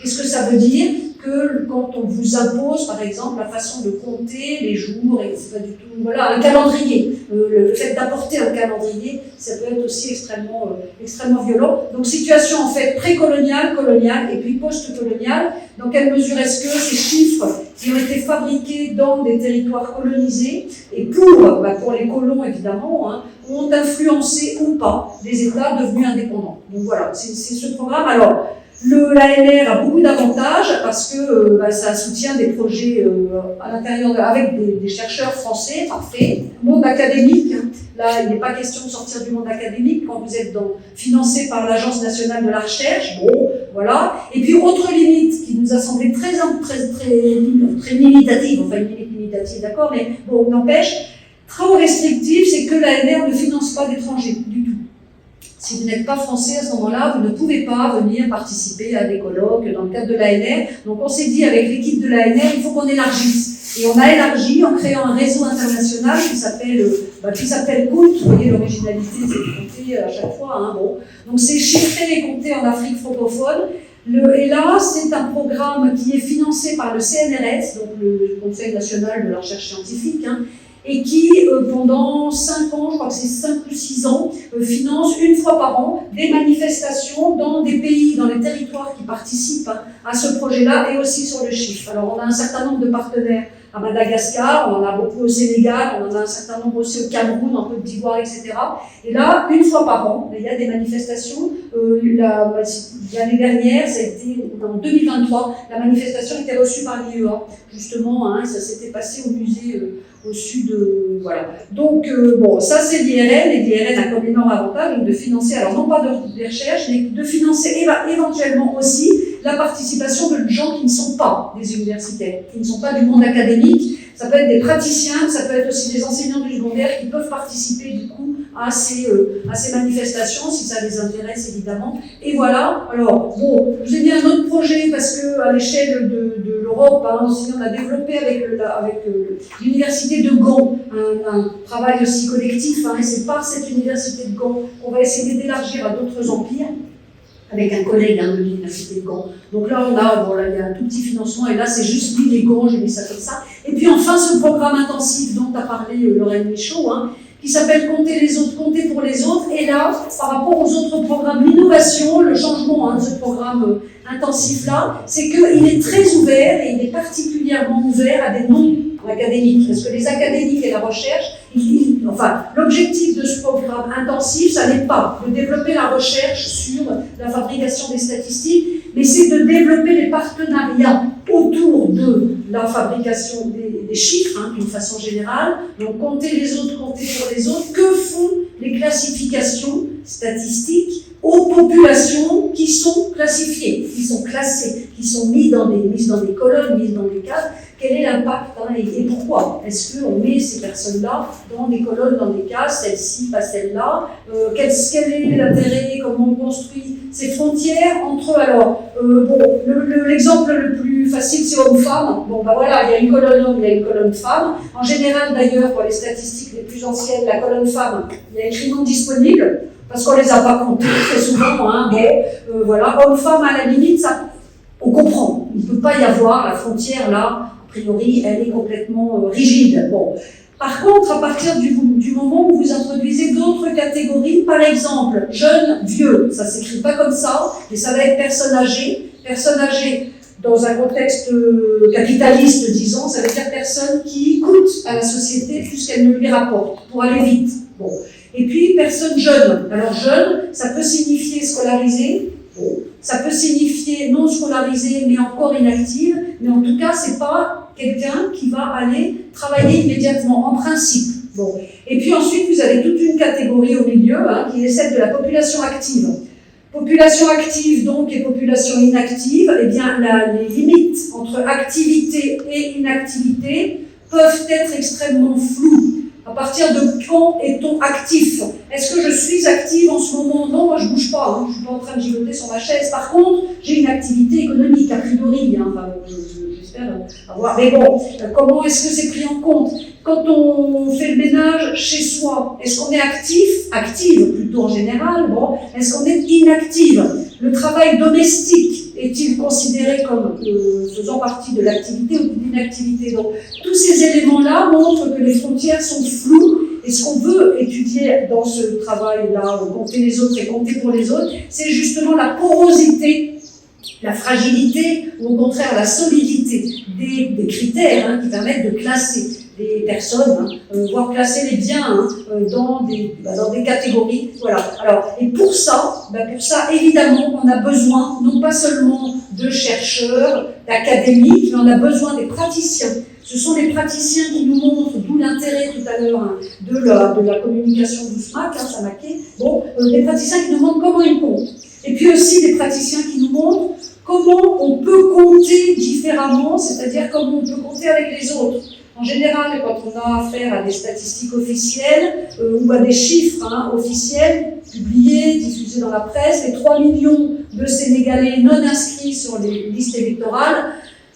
Qu'est-ce que ça veut dire? Que quand on vous impose, par exemple, la façon de compter les jours, et c'est pas du tout, voilà, un calendrier. Le fait d'apporter un calendrier, ça peut être aussi extrêmement violent. Donc situation en fait précoloniale, coloniale et puis post-coloniale. Dans quelle mesure est-ce que ces chiffres qui ont été fabriqués dans des territoires colonisés et pour les colons évidemment, hein, ont influencé ou pas des États devenus indépendants. Donc voilà, c'est ce programme. Alors, l'ANR a beaucoup d'avantages parce que ça soutient des projets à l'intérieur avec des chercheurs français, parfait, monde académique. Hein. Là, il n'est pas question de sortir du monde académique quand vous êtes financé par l'Agence nationale de la recherche. Bon, voilà. Et puis, autre limite qui nous a semblé très limitative, enfin une limite limitative, d'accord, mais bon, n'empêche, trop restrictive, c'est que l'ANR ne finance pas d'étrangers du tout. Si vous n'êtes pas français à ce moment-là, vous ne pouvez pas venir participer à des colloques dans le cadre de l'ANR. Donc on s'est dit avec l'équipe de l'ANR, il faut qu'on élargisse. Et on a élargi en créant un réseau international qui s'appelle Compte. Vous voyez l'originalité, c'est compter à chaque fois. Hein, bon. Donc c'est chiffrer et compter en Afrique francophone. Et là, c'est un programme qui est financé par le CNRS, donc le Conseil national de la recherche scientifique, hein, et qui, pendant 5 ans, je crois que c'est 5 ou 6 ans, finance une fois par an des manifestations dans des pays, dans les territoires qui participent à ce projet-là et aussi sur le chiffre. Alors, on a un certain nombre de partenaires à Madagascar, on en a beaucoup au Sénégal, on en a un certain nombre aussi au Cameroun, en Côte d'Ivoire, etc. Et là, une fois par an, il y a des manifestations. L'année dernière, ça a été en 2023, la manifestation était reçue par l'IEA, justement, hein, ça s'était passé au musée au sud, voilà. Donc, bon, ça c'est l'IRN, et l'IRN a comme énorme avantage donc, de financer, alors non pas de recherche, mais de financer éventuellement aussi la participation de gens qui ne sont pas des universitaires, qui ne sont pas du monde académique. Ça peut être des praticiens, ça peut être aussi des enseignants du secondaire qui peuvent participer du coup à ces manifestations, si ça les intéresse évidemment. Et voilà, alors bon, je vous ai mis un autre projet parce qu'à l'échelle de l'Europe, hein, aussi, on a développé avec l'université de Gand un travail aussi collectif, hein, et c'est par cette université de Gand qu'on va essayer d'élargir à d'autres empires, avec un collègue de l'université de Gand. Donc là, il y a un tout petit financement, et là, c'est juste lui, les Gand, j'ai mis ça comme ça. Et puis enfin, ce programme intensif dont a parlé Lorraine Michaud, hein, qui s'appelle Compter les autres, compter pour les autres. Et là, par rapport aux autres programmes, l'innovation, le changement de ce programme intensif-là, c'est qu'il est très ouvert, et il est particulièrement ouvert à des non-académiques. Parce que les académiques et la recherche, l'objectif de ce programme intensif, ça n'est pas de développer la recherche sur la fabrication des statistiques, mais c'est de développer les partenariats autour de la fabrication des chiffres, hein, d'une façon générale. Donc, compter les autres, compter pour les autres. Que font les classifications statistiques aux populations qui sont classifiées, qui sont classées, qui sont mises dans des colonnes, mises dans des cases? Quel est l'impact, hein, et pourquoi est-ce qu'on met ces personnes-là dans des colonnes, dans des cases, celle-ci, pas celle-là? Quel est l'intérêt? Comment on construit ces frontières entre eux? Alors, l'exemple le plus facile, c'est homme-femme. Bon, ben voilà, il y a une colonne homme, il y a une colonne femme. En général, d'ailleurs, pour les statistiques les plus anciennes, la colonne femme, il y a écrit non disponible, parce qu'on ne les a pas comptés très souvent. Hein, voilà, homme-femme, à la limite, ça, on comprend. Il ne peut pas y avoir la frontière là. A priori, elle est complètement rigide. Bon. Par contre, à partir du moment où vous introduisez d'autres catégories, par exemple, jeunes, vieux, ça ne s'écrit pas comme ça, mais ça va être personnes âgées. Personnes âgées, dans un contexte capitaliste, disons, ça veut dire personnes qui coûtent à la société plus qu'elles ne lui rapportent, pour aller vite. Bon. Et puis, personnes jeunes. Alors, jeunes, ça peut signifier scolarisé. Bon. Ça peut signifier non scolarisé, mais encore inactive, mais en tout cas, c'est pas quelqu'un qui va aller travailler immédiatement, en principe. Bon. Et puis ensuite, vous avez toute une catégorie au milieu, hein, qui est celle de la population active. Population active, donc, et population inactive, eh bien, les limites entre activité et inactivité peuvent être extrêmement floues. À partir de quand est-on actif? Est-ce que je suis active en ce moment? Non, moi je ne bouge pas, hein. Je ne suis pas en train de gigoter sur ma chaise. Par contre, j'ai une activité économique, a priori. Hein. Enfin, j'espère avoir. Mais bon, comment est-ce que c'est pris en compte? Quand on fait le ménage chez soi, est-ce qu'on est active plutôt en général? Bon, est-ce qu'on est inactive? Le travail domestique est-il considéré comme faisant partie de l'activité ou de l'inactivité? Donc, tous ces éléments-là montrent que les frontières sont floues, et ce qu'on veut étudier dans ce travail-là, compter les autres et compter pour les autres, c'est justement la porosité, la fragilité, ou au contraire la solidité des critères, hein, qui permettent de classer les personnes, voire classer les biens, dans des catégories. Voilà. Alors, et pour ça, évidemment, on a besoin non pas seulement de chercheurs, d'académiques, mais on a besoin des praticiens. Ce sont les praticiens qui nous montrent, d'où l'intérêt tout à l'heure, hein, de la communication du SMAC, hein, Samaké. Bon, des praticiens qui nous montrent comment ils comptent. Et puis aussi des praticiens qui nous montrent comment on peut compter différemment, c'est-à-dire comment on peut compter avec les autres. En général, quand on a affaire à des statistiques officielles ou à des chiffres, hein, officiels, publiés, diffusés dans la presse, les 3 millions de Sénégalais non inscrits sur les listes électorales,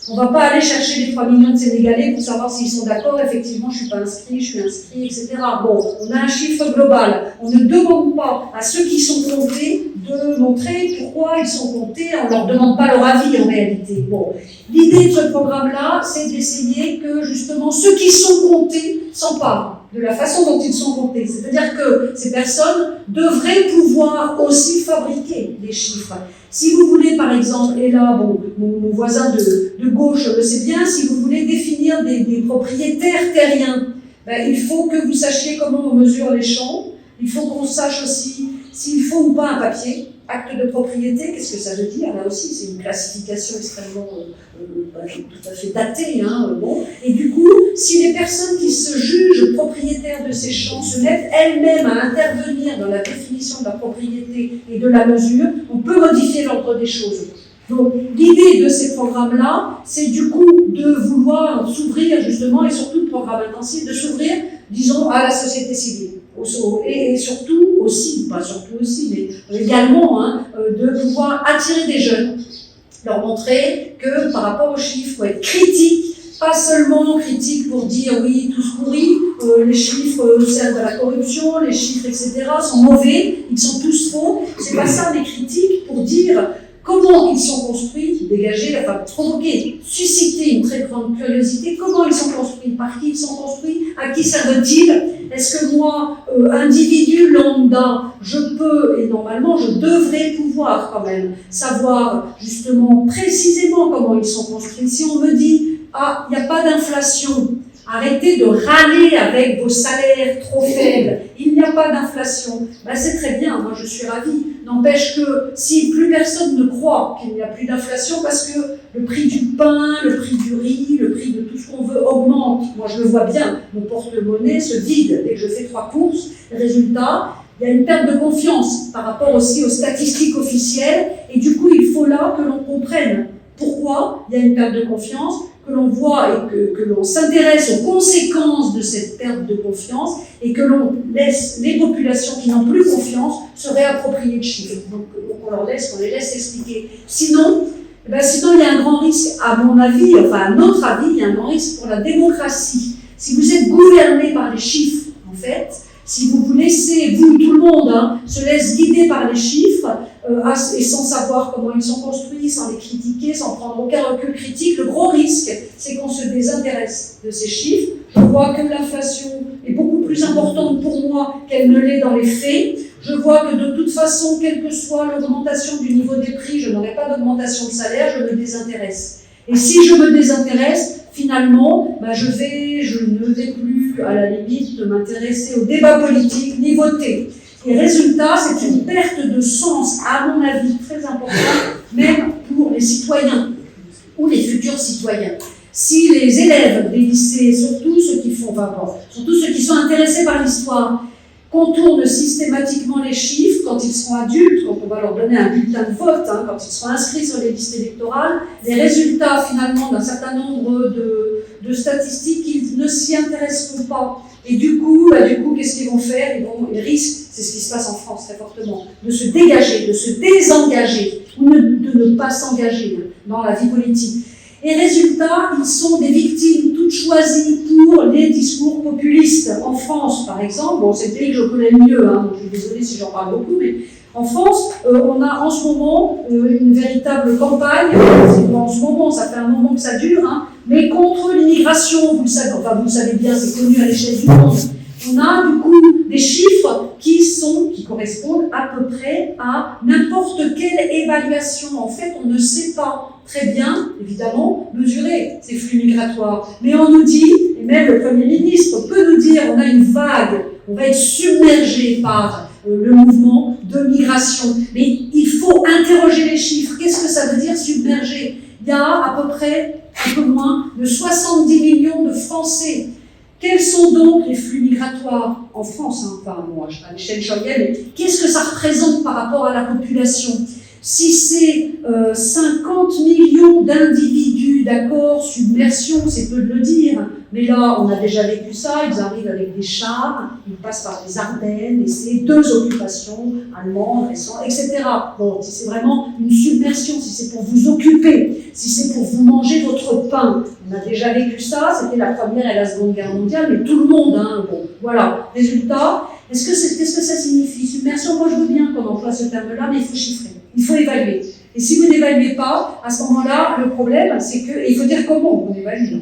On ne va pas aller chercher les 3 millions de Sénégalais pour savoir s'ils sont d'accord, effectivement, je ne suis pas inscrit, je suis inscrit, etc. Bon, on a un chiffre global. On ne demande pas à ceux qui sont comptés de montrer pourquoi ils sont comptés, on ne leur demande pas leur avis en réalité. Bon, l'idée de ce programme-là, c'est d'essayer que justement ceux qui sont comptés s'emparent de la façon dont ils sont comptés. C'est-à-dire que ces personnes devraient pouvoir aussi fabriquer des chiffres. Si vous voulez, par exemple, et là, bon, mon voisin de gauche le sait bien, si vous voulez définir des propriétaires terriens, ben, il faut que vous sachiez comment on mesure les champs, il faut qu'on sache aussi s'il faut ou pas un papier, acte de propriété, qu'est-ce que ça veut dire? Là aussi, c'est une classification extrêmement tout à fait datée. Hein, bon. Et du coup, si les personnes qui se jugent propriétaires de ces champs se mettent elles-mêmes à intervenir dans la définition de la propriété et de la mesure, on peut modifier l'ordre des choses. Donc, l'idée de ces programmes-là, c'est du coup de vouloir s'ouvrir justement, et surtout le programme intensif, de s'ouvrir, disons, à la société civile. Et surtout aussi, pas surtout aussi, mais également, hein, de pouvoir attirer des jeunes, leur montrer que par rapport aux chiffres, il faut être critique, pas seulement critique pour dire oui, tout se pourrit, les chiffres servent à la corruption, les chiffres, etc., sont mauvais, ils sont tous faux. C'est pas ça les critiques pour dire comment ils sont construits, dégager, enfin provoquer, susciter une très grande curiosité, comment ils sont construits, par qui ils sont construits, à qui servent-ils. Est-ce que moi, individu lambda, je peux, et normalement je devrais pouvoir quand même, savoir justement précisément comment ils sont construits. Si on me dit, ah, il n'y a pas d'inflation, arrêtez de râler avec vos salaires trop faibles, il n'y a pas d'inflation, ben c'est très bien, moi je suis ravie. N'empêche que si plus personne ne croit qu'il n'y a plus d'inflation parce que le prix du pain, le prix du riz, le prix de tout ce qu'on veut augmente, moi je le vois bien, mon porte-monnaie se vide dès que je fais 3 courses, résultat, il y a une perte de confiance par rapport aussi aux statistiques officielles et du coup il faut là que l'on comprenne pourquoi il y a une perte de confiance, que l'on voit et que l'on s'intéresse aux conséquences de cette perte de confiance et que l'on laisse les populations qui n'ont plus confiance se réapproprier de chiffres. Donc on les laisse expliquer. Sinon, il y a un grand risque, à mon avis, enfin à notre avis, il y a un grand risque pour la démocratie. Si vous êtes gouverné par les chiffres, en fait, si vous vous laissez, vous, tout le monde, hein, se laisse guider par les chiffres et sans savoir comment ils sont construits, sans les critiquer, sans prendre aucun recul critique, le gros risque, c'est qu'on se désintéresse de ces chiffres. Je vois que l'inflation est beaucoup plus importante pour moi qu'elle ne l'est dans les faits. Je vois que de toute façon, quelle que soit l'augmentation du niveau des prix, je n'aurai pas d'augmentation de salaire, je me désintéresse. Et si je me désintéresse, finalement, je ne vais plus, à la limite, m'intéresser au débat politique, ni voter. Et résultat, c'est une perte de sens, à mon avis, très importante, même pour les citoyens, ou les futurs citoyens. Si les élèves des lycées, surtout ceux qui sont intéressés par l'histoire, contournent systématiquement les chiffres quand ils seront adultes, quand on va leur donner un bulletin de vote, hein, quand ils seront inscrits sur les listes électorales, les résultats finalement d'un certain nombre de statistiques, ils ne s'y intéresseront pas. Et du coup, qu'est-ce qu'ils vont faire? Ils risquent, c'est ce qui se passe en France très fortement, de se dégager, de se désengager, ou de ne pas s'engager dans la vie politique. Et résultat, ils sont des victimes toutes choisies pour les discours populistes. En France, par exemple, bon, c'est le pays que je connais le mieux, hein, donc je suis désolée si j'en parle beaucoup, mais en France, on a en ce moment une véritable campagne, en ce moment, ça fait un moment que ça dure, hein, mais contre l'immigration, vous le savez bien, c'est connu à l'échelle du monde. On a du coup des chiffres qui correspondent à peu près à n'importe quelle évaluation. En fait, on ne sait pas très bien, évidemment, mesurer ces flux migratoires. Mais on nous dit, et même le Premier ministre peut nous dire, on a une vague, on va être submergé par le mouvement de migration. Mais il faut interroger les chiffres. Qu'est-ce que ça veut dire submerger? Il y a à peu près, un peu moins, de 70 millions de Français. Quels sont donc les flux migratoires en France, hein, enfin, bon, à l'échelle choyenne, mais qu'est-ce que ça représente par rapport à la population? Si c'est 50 millions d'individus, d'accord, submersion, c'est peu de le dire, mais là, on a déjà vécu ça, ils arrivent avec des chars, ils passent par les Ardennes, et c'est 2 occupations allemandes, récentes, etc. Bon, si c'est vraiment une submersion, si c'est pour vous occuper, si c'est pour vous manger votre pain, on a déjà vécu ça, c'était la Première et la Seconde Guerre mondiale, mais tout le monde, hein, bon, voilà. Résultat, qu'est-ce que ça signifie? Submersion, moi je veux bien qu'on emploie ce terme-là, mais il faut chiffrer. Il faut évaluer. Et si vous n'évaluez pas, à ce moment-là, le problème, c'est que, et il faut dire comment on évalue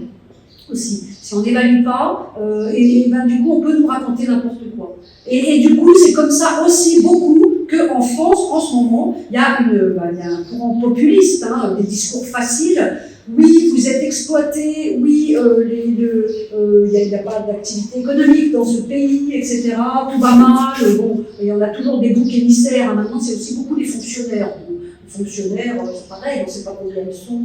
aussi. Si on n'évalue pas, du coup, on peut nous raconter n'importe quoi. Et du coup, c'est comme ça aussi beaucoup qu'en France, en ce moment, il y a un courant populiste, hein, des discours faciles. Oui, vous êtes exploités, oui, il n'y a pas d'activité économique dans ce pays, etc. Tout va mal, bon, et on a toujours des boucs émissaires, hein. Maintenant c'est aussi beaucoup les fonctionnaires. Bon, les fonctionnaires, c'est pareil, on ne sait pas combien ils sont,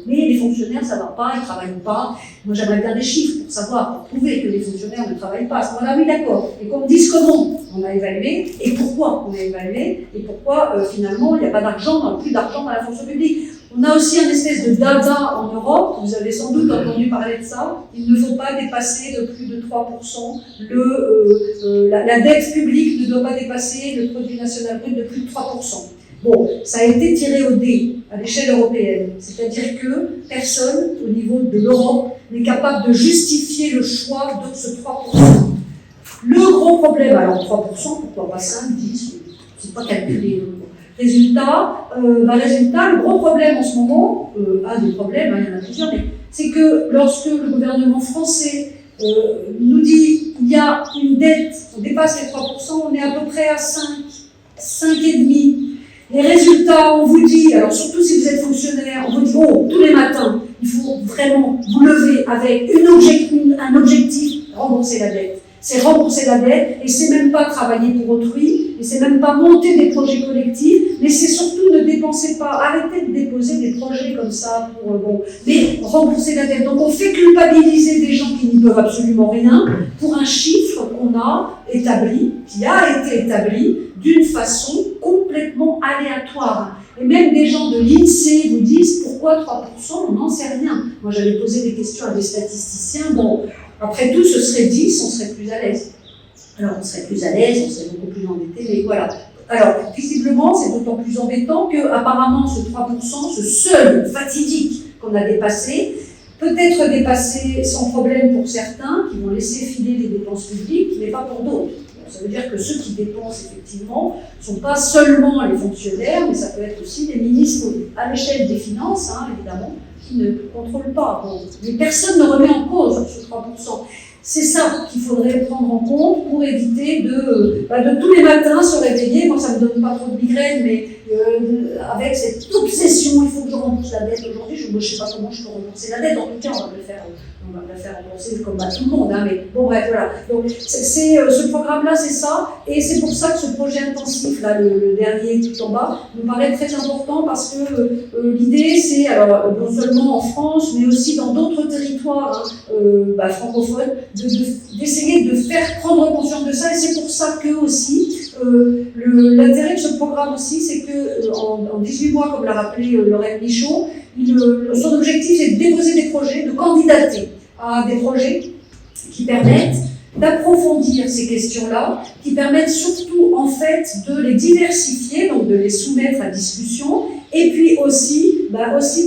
mais les fonctionnaires ça ne va pas, ils ne travaillent pas. Moi j'aimerais bien des chiffres pour savoir, pour prouver que les fonctionnaires ne travaillent pas. À ce moment-là, oui d'accord, et qu'on me dise comment on a évalué, et pourquoi on a évalué, et pourquoi finalement il n'y a pas d'argent, plus d'argent dans la fonction publique. On a aussi un espèce de dada en Europe, vous avez sans doute entendu parler de ça, il ne faut pas dépasser de plus de 3%, la dette publique ne doit pas dépasser le produit national brut de plus de 3%. Bon, ça a été tiré au dé à l'échelle européenne, c'est-à-dire que personne au niveau de l'Europe n'est capable de justifier le choix de ce 3%. Le gros problème, alors 3%, pourquoi pas 5, 10, c'est pas calculé. Résultat, le gros problème en ce moment, un des problèmes, il y en a plusieurs, mais c'est que lorsque le gouvernement français nous dit qu'il y a une dette, on dépasse les 3%, on est à peu près à 5,5%. Les résultats, on vous dit, alors surtout si vous êtes fonctionnaire, on vous dit, tous les matins, il faut vraiment vous lever avec un objectif, rembourser la dette. C'est rembourser la dette, et c'est même pas travailler pour autrui, et c'est même pas monter des projets collectifs, mais c'est surtout ne dépensez pas, arrêtez de déposer des projets comme ça mais rembourser la dette. Donc on fait culpabiliser des gens qui n'y peuvent absolument rien pour un chiffre qu'on a établi, qui a été établi d'une façon complètement aléatoire. Et même des gens de l'INSEE vous disent pourquoi 3%, on n'en sait rien. Moi j'avais posé des questions à des statisticiens, après tout, ce serait 10, on serait plus à l'aise. Alors, on serait plus à l'aise, on serait beaucoup plus endetté, mais voilà. Alors, visiblement, c'est d'autant plus embêtant que, apparemment, ce 3%, ce seuil fatidique qu'on a dépassé, peut être dépassé sans problème pour certains qui vont laisser filer les dépenses publiques, mais pas pour d'autres. Ça veut dire que ceux qui dépensent, effectivement, ne sont pas seulement les fonctionnaires, mais ça peut être aussi les ministres à l'échelle des finances, évidemment, qui ne contrôlent pas. Mais personne ne remet en cause ce 3%. C'est ça qu'il faudrait prendre en compte pour éviter de tous les matins se réveiller. Moi, ça ne me donne pas trop de migraine, mais avec cette obsession, il faut que je rembourse la dette. Aujourd'hui, je ne sais pas comment je peux rembourser la dette. En tout cas, on va me le faire rembourser comme à tout le monde. Mais bon, bref, voilà. Donc, ce programme-là, c'est ça. Et c'est pour ça que ce projet intensif, là, le dernier tout en bas, me paraît très important parce que l'idée, c'est, alors, non seulement en France, mais aussi dans d'autres territoires francophones, d'essayer de faire prendre conscience de ça. Et c'est pour ça que aussi, l'intérêt de ce programme aussi, c'est que en 18 mois, comme l'a rappelé Lorraine Michaud, son objectif c'est de déposer des projets, de candidater à des projets qui permettent d'approfondir ces questions-là, qui permettent surtout en fait de les diversifier, donc de les soumettre à discussion, et puis aussi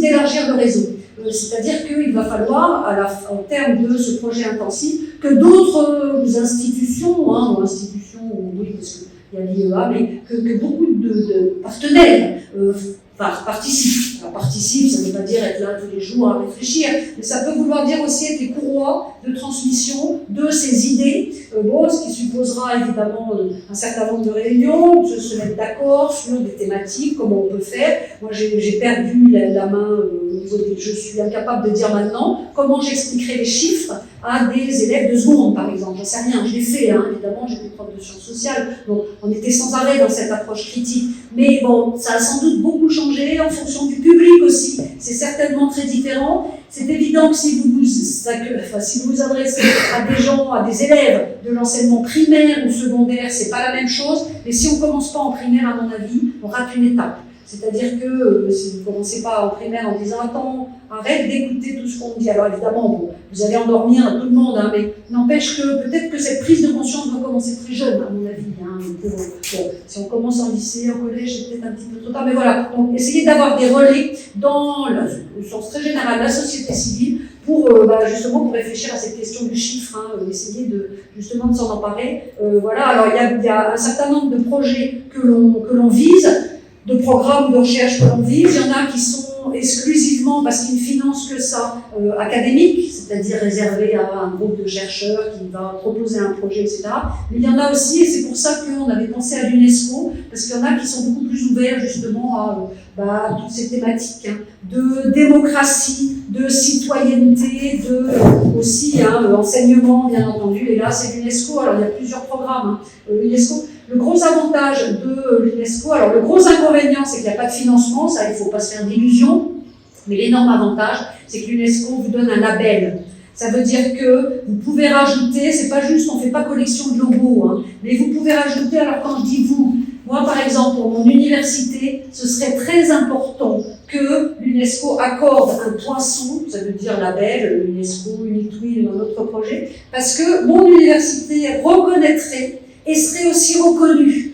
d'élargir le réseau. C'est-à-dire qu'il va falloir, en termes de ce projet intensif, que d'autres institutions, oui, parce qu'il y a l'IEA, mais que beaucoup de partenaires participent. Alors, participe, ça ne veut pas dire être là tous les jours à réfléchir, mais ça peut vouloir dire aussi être les courroies de transmission de ces idées, ce qui supposera évidemment un certain nombre de réunions, de se mettre d'accord sur des thématiques, comment on peut faire. Moi, j'ai perdu la main au niveau je suis incapable de dire maintenant comment j'expliquerai les chiffres à des élèves de seconde, par exemple. J'en sais rien, je l'ai fait, évidemment, j'étais prof de sciences sociales, donc on était sans arrêt dans cette approche critique. Mais bon, ça a sans doute beaucoup changé en fonction du public aussi. C'est certainement très différent. C'est évident que si vous vous adressez à des gens, à des élèves de l'enseignement primaire ou secondaire, c'est pas la même chose. Mais si on commence pas en primaire, à mon avis, on rate une étape. C'est-à-dire que si vous ne commencez pas en primaire en disant « Attends, arrête d'écouter tout ce qu'on dit ». Alors évidemment, bon, vous allez endormir tout le monde, hein, mais n'empêche que peut-être que cette prise de conscience doit commencer très jeune, à mon avis. Hein, bon, si on commence en lycée, en collège, c'est peut-être un petit peu trop tard, mais voilà. Donc essayez d'avoir des relais dans le sens très général, la société civile, pour justement pour réfléchir à cette question du chiffre, hein, essayer justement de s'en emparer. Voilà. Alors il y a un certain nombre de projets que l'on vise, de programmes de recherche que l'on vise. Il y en a qui sont exclusivement, parce qu'ils ne financent que ça, académiques, c'est-à-dire réservés à un groupe de chercheurs qui va proposer un projet, etc. Mais il y en a aussi, et c'est pour ça qu'on avait pensé à l'UNESCO, parce qu'il y en a qui sont beaucoup plus ouverts justement à toutes ces thématiques, hein, de démocratie, de citoyenneté, aussi enseignement, bien entendu. Et là, c'est l'UNESCO. Alors, il y a plusieurs programmes. L'UNESCO. Le gros avantage de l'UNESCO, alors le gros inconvénient, c'est qu'il n'y a pas de financement, ça, il ne faut pas se faire d'illusions, mais l'énorme avantage, c'est que l'UNESCO vous donne un label. Ça veut dire que vous pouvez rajouter, c'est pas juste, on ne fait pas collection de logos, hein, mais vous pouvez rajouter, alors quand je dis vous, moi par exemple, pour mon université, ce serait très important que l'UNESCO accorde un poinçon, ça veut dire label, l'UNESCO, UNITWIN ou un autre projet, parce que mon université reconnaîtrait et serait aussi reconnue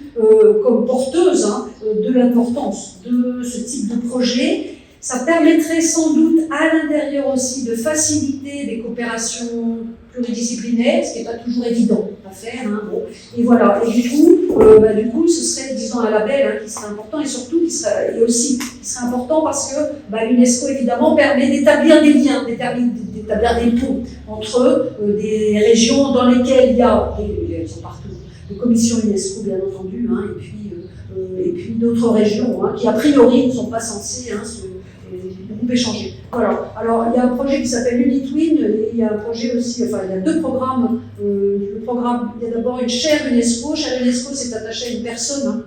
comme porteuse de l'importance de ce type de projet. Ça permettrait sans doute à l'intérieur aussi de faciliter des coopérations pluridisciplinaires, ce qui n'est pas toujours évident à faire. Hein, bon. Et voilà. Et du coup, ce serait, disons, un label qui serait important et surtout qui serait important parce que l'UNESCO, évidemment, permet d'établir des liens, d'établir des ponts entre des régions dans lesquelles il y a, elles sont partout, de commissions UNESCO, bien entendu, hein, et puis d'autres régions qui, a priori, ne sont pas censées beaucoup échanger. Voilà. Alors, il y a un projet qui s'appelle UNITWIN, et il y a un projet aussi, enfin, il y a deux programmes. Le programme, il y a d'abord une chaire UNESCO. Chaire UNESCO, c'est attaché à une personne. Hein.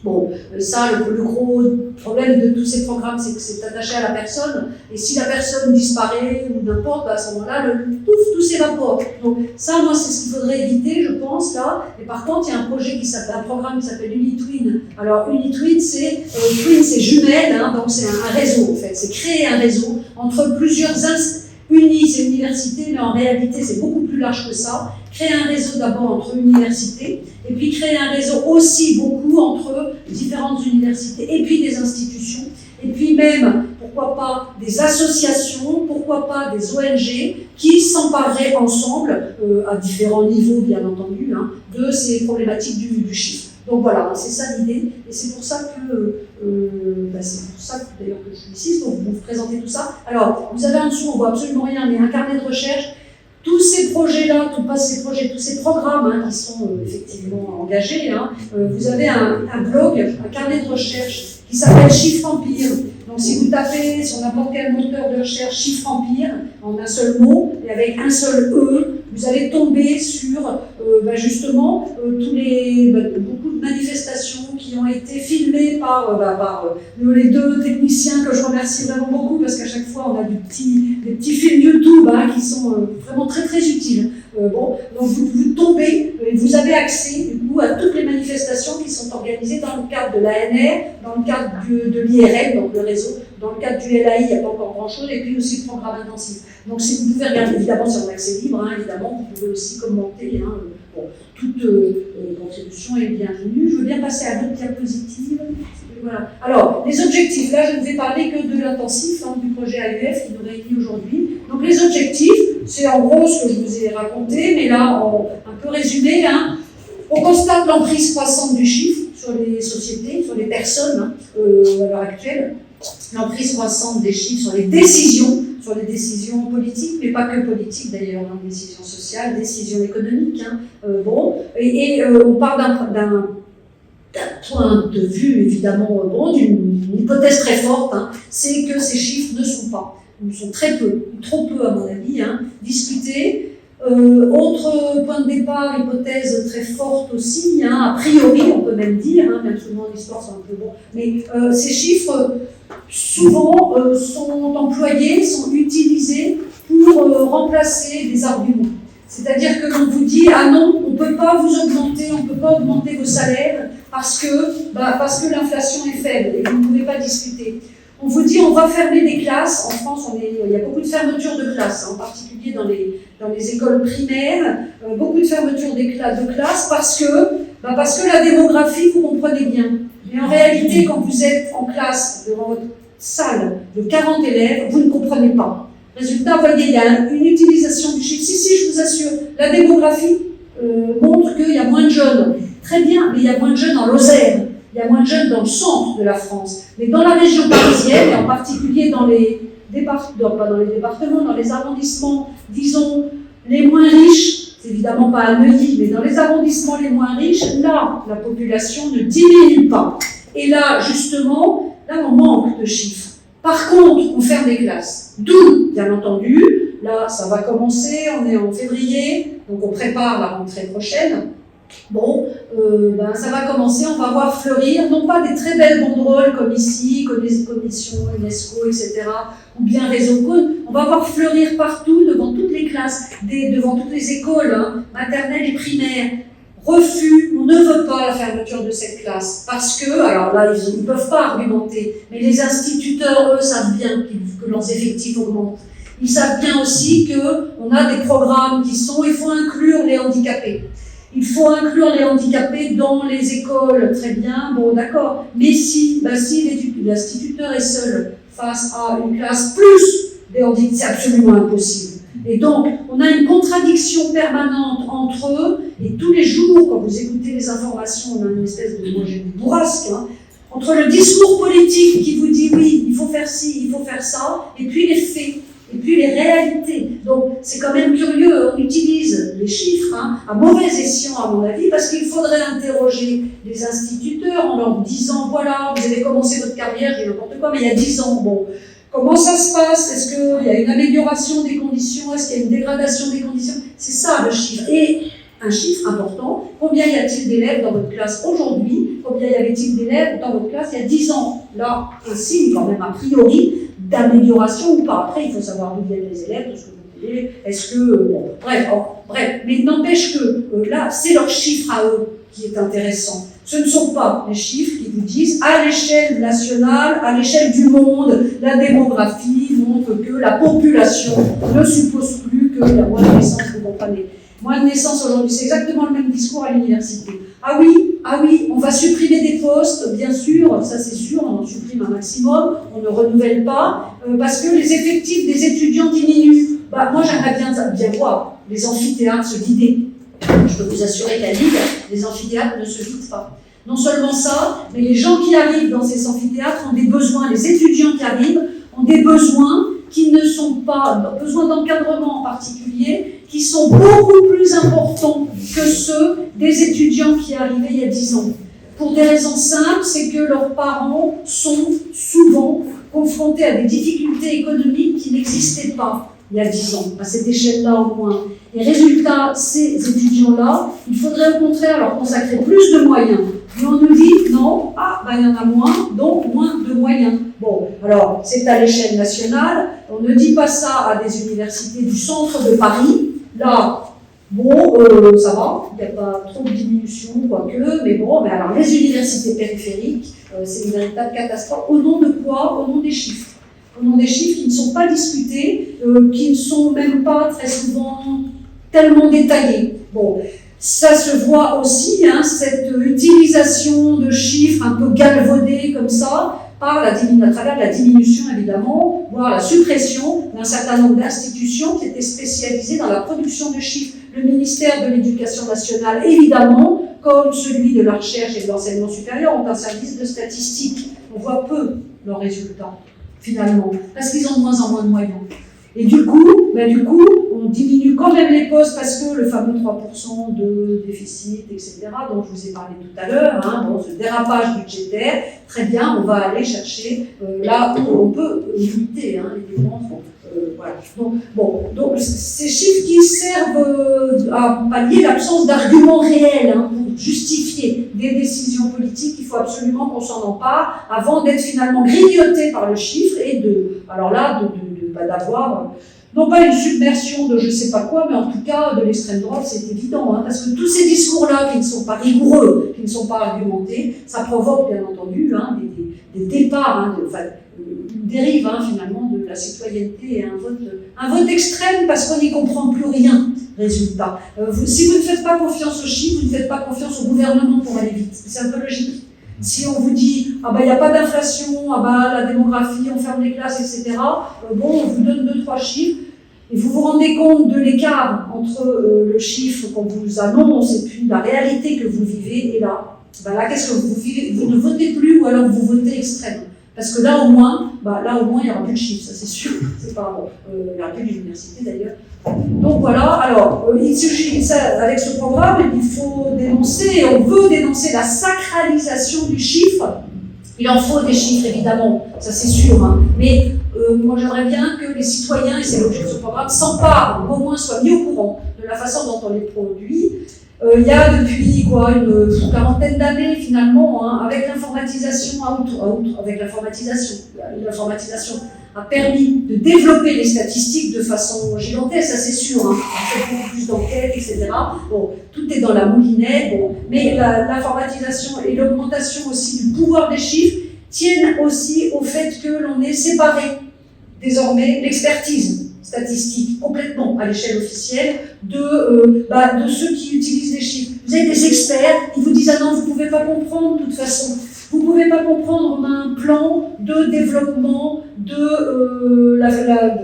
Bon, ça, le gros problème de tous ces programmes, c'est que c'est attaché à la personne, et si la personne disparaît ou n'importe, à ce moment-là, tout s'évapore. Donc ça, moi, c'est ce qu'il faudrait éviter, je pense, là. Et par contre, il y a un programme qui s'appelle UNITWIN. Alors, UNITWIN, c'est jumelle, hein, donc c'est un réseau, en fait. C'est créer un réseau entre plusieurs UNI, c'est université, mais en réalité, c'est beaucoup plus large que ça. Créer un réseau d'abord entre universités, et puis créer un réseau aussi beaucoup entre différentes universités, et puis des institutions, et puis même, pourquoi pas, des associations, pourquoi pas des ONG, qui s'empareraient ensemble, à différents niveaux, bien entendu, hein, de ces problématiques du chiffre. Donc voilà, c'est ça l'idée, et c'est pour ça que d'ailleurs que je suis ici, pour vous présenter tout ça. Alors, vous avez en dessous, on voit absolument rien, mais un carnet de recherche. Tous ces projets-là, tous ces programmes qui sont effectivement engagés, vous avez un blog, un carnet de recherche qui s'appelle Chiffre Empire. Donc si vous tapez sur n'importe quel moteur de recherche Chiffre Empire, en un seul mot, et avec un seul E, vous allez tomber sur justement beaucoup de manifestations qui ont été filmées par les deux techniciens que je remercie vraiment beaucoup parce qu'à chaque fois on a des petits films YouTube qui sont vraiment très très utiles. Donc vous tombez et vous avez accès du coup à toutes les manifestations qui sont organisées dans le cadre de l'ANR, dans le cadre de l'IRL, donc le réseau, dans le cadre du LAI, il n'y a pas encore grand chose, et puis aussi le programme intensif. Donc si vous pouvez regarder, évidemment c'est en accès libre, évidemment vous pouvez aussi commenter, toute contribution est bienvenue. Je veux bien passer à d'autres diapositives. Voilà. Alors, les objectifs, là je ne vais parler que de l'intensif, du projet AUF qui nous réunit aujourd'hui. Donc les objectifs, c'est en gros ce que je vous ai raconté, mais là un peu résumé. On constate l'emprise croissante du chiffre sur les sociétés, sur les personnes à l'heure actuelle. L'emprise croissante des chiffres sur les décisions politiques, mais pas que politiques d'ailleurs, décisions sociales, décisions économiques. On part d'un point de vue évidemment d'une hypothèse très forte, c'est que ces chiffres ne sont très peu, trop peu à mon avis, discutés. Autre point de départ, hypothèse très forte aussi, a priori on peut même dire, même souvent l'histoire c'est un peu bon, mais ces chiffres souvent sont employés, sont utilisés pour remplacer des arguments. C'est-à-dire que l'on vous dit, ah non, on ne peut pas vous augmenter, on ne peut pas augmenter vos salaires parce que l'inflation est faible et vous ne pouvez pas discuter. On vous dit, on va fermer des classes. En France, il y a beaucoup de fermetures de classes, en particulier dans les écoles primaires, beaucoup de fermetures de classes parce que la démographie, vous comprenez bien. Mais en réalité, quand vous êtes en classe devant votre salle de 40 élèves, vous ne comprenez pas. Résultat, vous voyez, il y a une utilisation du chiffre. Si, je vous assure, la démographie montre qu'il y a moins de jeunes. Très bien, mais il y a moins de jeunes en Lozère. Il y a moins de jeunes dans le centre de la France. Mais dans la région parisienne, et en particulier dans les départements, dans les arrondissements, disons, les moins riches, c'est évidemment pas à Neuilly, mais dans les arrondissements les moins riches, là, la population ne diminue pas. Et là, justement, là, on manque de chiffres. Par contre, on ferme des classes. D'où, bien entendu, là, ça va commencer, on est en février, donc on prépare la rentrée prochaine. Bon, ça va commencer, on va voir fleurir, non pas des très belles banderoles comme ici, commission, UNESCO, etc., ou bien Réseau Cône, on va voir fleurir partout, devant toutes les classes, devant toutes les écoles, maternelles et primaires. Refus, on ne veut pas la fermeture de cette classe, parce que, alors là, ils ne peuvent pas argumenter, mais les instituteurs, eux, savent bien que leurs effectifs augmentent. Ils savent bien aussi qu'on a des programmes il faut inclure les handicapés. Il faut inclure les handicapés dans les écoles, très bien, bon d'accord, mais si l'instituteur est seul face à une classe plus des handicapés, c'est absolument impossible. Et donc, on a une contradiction permanente entre eux, et tous les jours, quand vous écoutez les informations, on a une espèce de bourrasque, entre le discours politique qui vous dit oui, il faut faire ci, il faut faire ça, et puis les faits. Et puis les réalités. Donc c'est quand même curieux, on utilise les chiffres à mauvais escient à mon avis, parce qu'il faudrait interroger les instituteurs en leur disant voilà, vous avez commencé votre carrière, j'ai n'importe quoi, mais il y a 10 ans, bon, comment ça se passe? Est-ce qu'il y a une amélioration des conditions? Est-ce qu'il y a une dégradation des conditions? C'est ça le chiffre. Et un chiffre important, combien y a-t-il d'élèves dans votre classe aujourd'hui? Combien y avait-il d'élèves dans votre classe il y a 10 ans? Là, un signe quand même a priori d'amélioration ou pas. Après, il faut savoir d'où viennent les élèves, tout ce que vous voulez, est-ce que... Bon, bref. Mais n'empêche que là, c'est leur chiffre à eux qui est intéressant. Ce ne sont pas les chiffres qui vous disent à l'échelle nationale, à l'échelle du monde, la démographie montre que la population ne suppose plus qu'il y a moins de naissances, vous comprenez. Moins de naissances aujourd'hui, c'est exactement le même discours à l'université. Ah oui, on va supprimer des postes, bien sûr, ça c'est sûr, on en supprime un maximum, on ne renouvelle pas, parce que les effectifs des étudiants diminuent. Moi j'aimerais bien voir les amphithéâtres se vider. Je peux vous assurer qu'à Lille, les amphithéâtres ne se vident pas. Non seulement ça, mais les gens qui arrivent dans ces amphithéâtres ont des besoins, les étudiants qui arrivent ont des besoins qui ne sont pas, besoin d'encadrement en particulier, qui sont beaucoup plus importants que ceux des étudiants qui arrivaient il y a 10 ans. Pour des raisons simples, c'est que leurs parents sont souvent confrontés à des difficultés économiques qui n'existaient pas il y a 10 ans, à cette échelle-là au moins. Et résultat, ces étudiants-là, il faudrait au contraire leur consacrer plus de moyens. Mais on nous dit, non, il y en a moins, donc moins de moyens. Bon, alors, c'est à l'échelle nationale, on ne dit pas ça à des universités du centre de Paris. Là, bon, ça va, il n'y a pas trop de diminution, quoique, mais bon, mais alors les universités périphériques, c'est une véritable catastrophe. Au nom de quoi? Au nom des chiffres. Au nom des chiffres qui ne sont pas discutés, qui ne sont même pas très souvent tellement détaillés. Bon, ça se voit aussi, cette utilisation de chiffres un peu galvaudés comme ça, à travers la diminution évidemment, voire la suppression d'un certain nombre d'institutions qui étaient spécialisées dans la production de chiffres. Le ministère de l'Éducation nationale, évidemment, comme celui de la recherche et de l'enseignement supérieur, ont un service de statistique. On voit peu leurs résultats, finalement, parce qu'ils ont de moins en moins de moyens. Et du coup, on diminue quand même les postes parce que le fameux 3% de déficit, etc., dont je vous ai parlé tout à l'heure, ce dérapage budgétaire, très bien, on va aller chercher là où on peut limiter les dépenses. Voilà. Donc ces chiffres qui servent à pallier l'absence d'arguments réels pour justifier des décisions politiques, il faut absolument qu'on s'en empare avant d'être finalement grignoté par le chiffre et d'avoir non pas une submersion de je ne sais pas quoi, mais en tout cas de l'extrême droite, c'est évident, hein, parce que tous ces discours-là qui ne sont pas rigoureux, qui ne sont pas argumentés, ça provoque bien entendu hein, des départs, une dérive hein, finalement de la citoyenneté et un vote extrême parce qu'on n'y comprend plus rien. Résultat. Si vous ne faites pas confiance aux chiffres, vous ne faites pas confiance au gouvernement pour aller vite. C'est un peu logique. Si on vous dit « ah ben il n'y a pas d'inflation, ah ben la démographie, on ferme les classes, etc. » Bon, on vous donne 2-3 chiffres, et vous vous rendez compte de l'écart entre le chiffre qu'on vous annonce et puis la réalité que vous vivez, et là, qu'est-ce que vous vivez? Vous ne votez plus ou alors vous votez extrême. Parce que là au moins, il n'y aura plus de chiffres, ça c'est sûr. C'est pas bon. Il n'y aura plus d'université d'ailleurs. Donc voilà, alors, il suffit, avec ce programme, il faut dénoncer, on veut dénoncer la sacralisation du chiffre. Il en faut des chiffres, évidemment, ça c'est sûr, hein. Mais moi j'aimerais bien que les citoyens, et c'est l'objet de ce programme, s'emparent, au moins soient mis au courant de la façon dont on les produit. Il y a depuis une quarantaine d'années finalement, hein, avec l'informatisation, l'informatisation a permis de développer les statistiques de façon gigantesque, ça c'est sûr, hein. On fait beaucoup plus d'enquêtes, etc. Bon, tout est dans la moulinette, bon. Mais l'informatisation et l'augmentation aussi du pouvoir des chiffres tiennent aussi au fait que l'on ait séparé désormais l'expertise statistique complètement à l'échelle officielle de ceux qui utilisent les chiffres. Vous avez des experts, ils vous disent « ah non, vous ne pouvez pas comprendre de toute façon ». Vous ne pouvez pas comprendre, on a un plan de développement de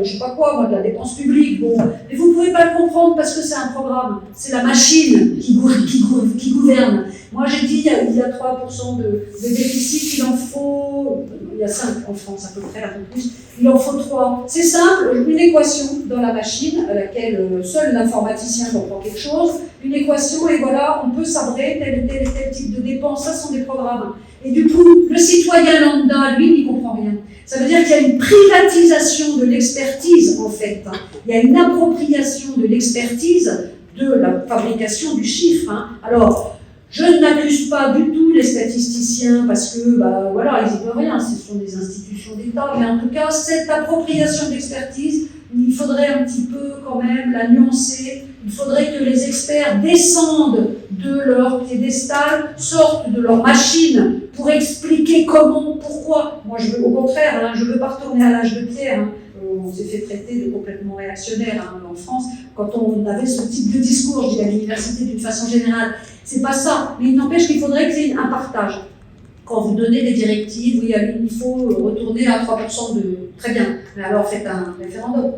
je sais pas quoi, de la dépense publique, bon. Mais vous ne pouvez pas le comprendre parce que c'est un programme, c'est la machine qui gouverne. Moi j'ai dit, il y a 3% de déficit, il en faut, il y a 5 en France à peu près, un peu plus, il en faut 3. C'est simple, une équation dans la machine à laquelle seul l'informaticien comprend quelque chose, une équation et voilà, on peut sabrer tel et tel type de dépenses, ça sont des programmes. Et du coup, le citoyen lambda, lui, n'y comprend rien. Ça veut dire qu'il y a une privatisation de l'expertise, en fait. Hein. Il y a une appropriation de l'expertise de la fabrication du chiffre. Hein. Alors, je n'accuse pas du tout les statisticiens parce que, ils n'y peuvent rien, ce sont des institutions d'État, mais en tout cas, cette appropriation d'expertise, il faudrait un petit peu quand même la nuancer. Il faudrait que les experts descendent de leur piédestal, sortent de leur machine pour expliquer comment, pourquoi. Moi, au contraire, hein, je ne veux pas retourner à l'âge de pierre. Hein. On s'est fait traiter de complètement réactionnaire hein, en France quand on avait ce type de discours, je dis à l'université d'une façon générale. C'est pas ça, mais il n'empêche qu'il faudrait qu'il y ait un partage. Quand vous donnez des directives, oui, il faut retourner à 3% de... Très bien, mais alors faites un référendum.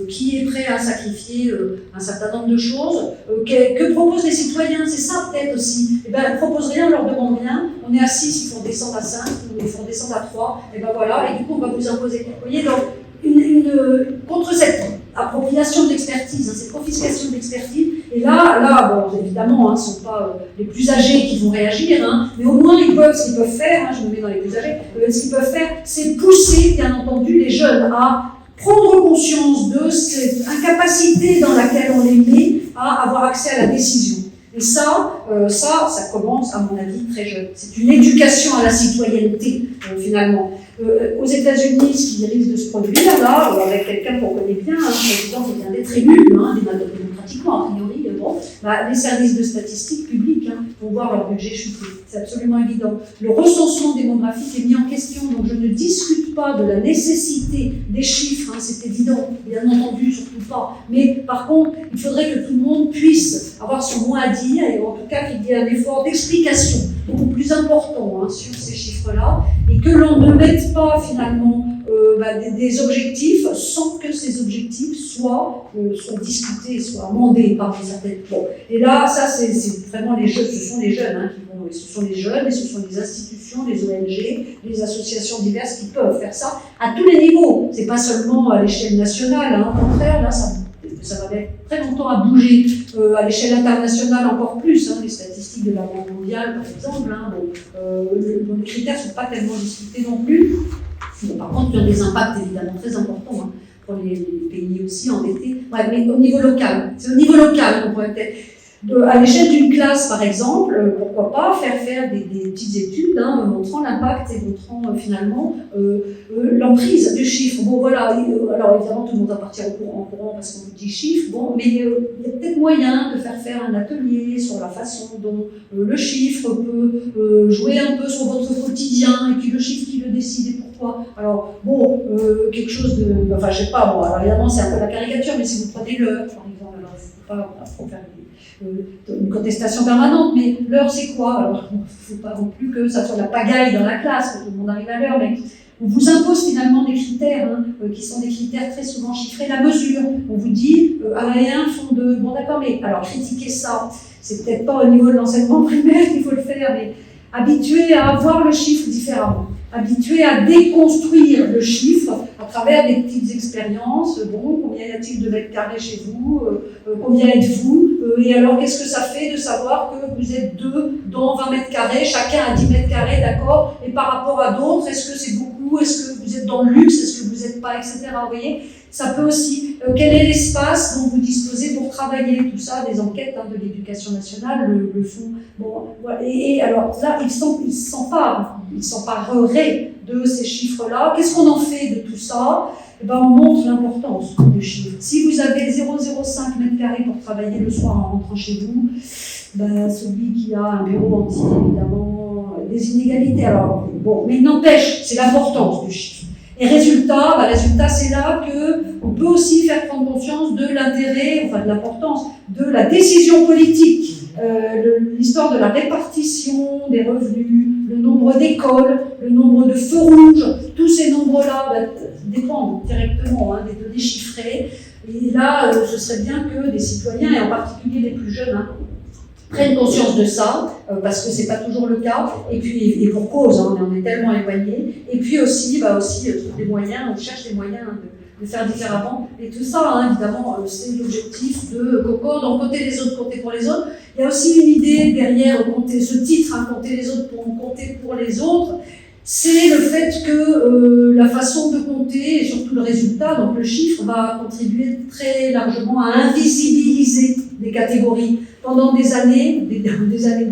Qui est prêt à sacrifier un certain nombre de choses, que proposent les citoyens, c'est ça peut-être aussi. Eh bien, ils ne proposent rien, on ne leur demande rien, on est à 6, ils font descendre à 5, ils font descendre à 3, et bien voilà, et du coup on va vous imposer. Vous voyez, donc, contre cette appropriation de l'expertise, hein, cette confiscation de l'expertise, et là, bon, évidemment, ce ne sont pas les plus âgés qui vont réagir, hein, mais au moins ce qu'ils peuvent faire, hein, je me mets dans les plus âgés, ce qu'ils peuvent faire, c'est pousser, bien entendu, les jeunes à prendre conscience de cette incapacité dans laquelle on les met à avoir accès à la décision. Et ça commence, à mon avis, très jeune. C'est une éducation à la citoyenneté, finalement. Aux États-Unis, ce qui risque de se produire, là, avec quelqu'un qu'on connaît bien, un président qui vient d'être élu, démocratiquement, a priori, les services de statistiques publiques vont voir leur budget chuter. C'est absolument évident. Le recensement démographique est mis en question, donc je ne discute pas de la nécessité des chiffres, c'est évident, bien entendu, surtout pas. Mais par contre, il faudrait que tout le monde puisse avoir son mot à dire, et en tout cas qu'il y ait un effort d'explication beaucoup plus important sur ces chiffres-là, et que l'on ne mette pas finalement des objectifs sans que ces objectifs soient discutés, soient amendés par certaines. Bon. Et là, ça, c'est vraiment les jeunes, ce sont les jeunes qui vont, ce sont les jeunes, et ce sont les institutions, les ONG, les associations diverses qui peuvent faire ça à tous les niveaux. C'est pas seulement à l'échelle nationale, au contraire, là, ça va mettre très longtemps à bouger. À l'échelle internationale, encore plus. Les statistiques de la Banque mondiale, par exemple, les critères ne sont pas tellement discutés non plus. Bon, par contre, il y a des impacts évidemment très importants pour les pays aussi endettés. Ouais, mais au niveau local, c'est au niveau local qu'on pourrait peut-être. À l'échelle d'une classe, par exemple, pourquoi pas faire des petites études montrant l'impact et montrant finalement l'emprise du chiffre. Bon, voilà, alors évidemment, tout le monde va partir en courant parce qu'on vous dit chiffre, bon, mais il y a peut-être moyen de faire un atelier sur la façon dont le chiffre peut jouer un peu sur votre quotidien, et puis le chiffre qui le décide et pourquoi. Alors, bon, quelque chose de... Enfin, je sais pas, bon, alors évidemment, c'est un peu la caricature, mais si vous prenez l'heure, par exemple, alors il ne faut pas faire une contestation permanente, mais l'heure c'est quoi? Alors il ne faut pas non plus que ça soit la pagaille dans la classe, que tout le monde arrive à l'heure, mais on vous impose finalement des critères, qui sont des critères très souvent chiffrés. La mesure, on vous dit A et 1 font 2, bon d'accord, mais alors critiquer ça, c'est peut-être pas au niveau de l'enseignement primaire qu'il faut le faire, mais habituer à voir le chiffre différemment, habituer à déconstruire le chiffre à travers des petites expériences. Bon, combien y a-t-il de mètres carrés chez vous? Combien êtes-vous? Et alors, qu'est-ce que ça fait de savoir que vous êtes 2 dans 20 mètres carrés, chacun a 10 mètres carrés, d'accord? Et par rapport à d'autres, est-ce que c'est beaucoup? Est-ce que vous êtes dans le luxe? Est-ce que vous n'êtes pas, etc. Vous voyez, ça peut aussi... quel est l'espace dont vous disposez pour travailler? Tout ça, des enquêtes de l'éducation nationale le font. Bon, voilà. Et alors là, ils s'empareraient de ces chiffres-là. Qu'est-ce qu'on en fait de tout ça? Eh ben, on montre l'importance du chiffre. Si vous avez 0,05 m² pour travailler le soir en rentrant chez vous, ben, celui qui a un bureau entier, évidemment, des inégalités. Alors, bon, mais il n'empêche, c'est l'importance du chiffre. Et résultat, c'est là qu'on peut aussi faire prendre conscience de l'intérêt, enfin de l'importance de la décision politique, l'histoire de la répartition des revenus, le nombre d'écoles, le nombre de feux rouges, tous ces nombres-là dépendent directement des données chiffrées. Et là, ce serait bien que des citoyens, et en particulier les plus jeunes, prennent conscience de ça, parce que c'est pas toujours le cas, et puis, et pour cause, on en est tellement éloigné, et puis aussi, trouver des moyens, on cherche des moyens de faire différemment, et tout ça, évidemment, c'est l'objectif de COCO, donc compter les autres, compter pour les autres. Il y a aussi une idée derrière ce titre, compter les autres pour compter pour les autres, c'est le fait que la façon de compter, et surtout le résultat, donc le chiffre, va contribuer très largement à invisibiliser des catégories. Pendant des années, des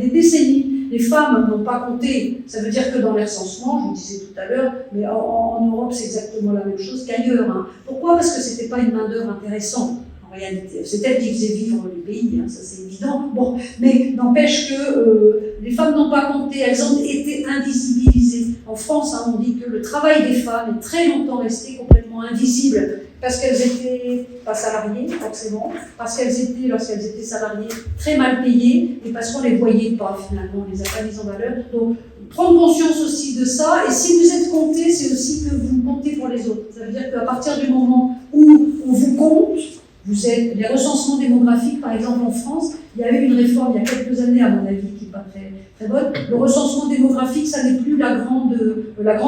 décennies, les femmes n'ont pas compté. Ça veut dire que dans les recensements, je vous disais tout à l'heure, mais en Europe c'est exactement la même chose qu'ailleurs. Pourquoi? Parce que c'était pas une main-d'œuvre intéressante. En réalité, c'est elle qui faisait vivre les pays, ça c'est évident. Bon, mais n'empêche que les femmes n'ont pas compté, elles ont été invisibilisées. En France, on dit que le travail des femmes est très longtemps resté complètement invisible, parce qu'elles n'étaient pas salariées, forcément, parce qu'elles étaient, lorsqu'elles étaient salariées, très mal payées, et parce qu'on ne les voyait pas, finalement, on ne les a pas mises en valeur. Donc, prendre conscience aussi de ça, et si vous êtes compté, c'est aussi que vous comptez pour les autres. Ça veut dire qu'à partir du moment où on vous compte, vous êtes les recensements démographiques, par exemple en France, il y a eu une réforme il y a quelques années, à mon avis, qui n'est pas très bonne. Le recensement démographique, ça n'est plus la grande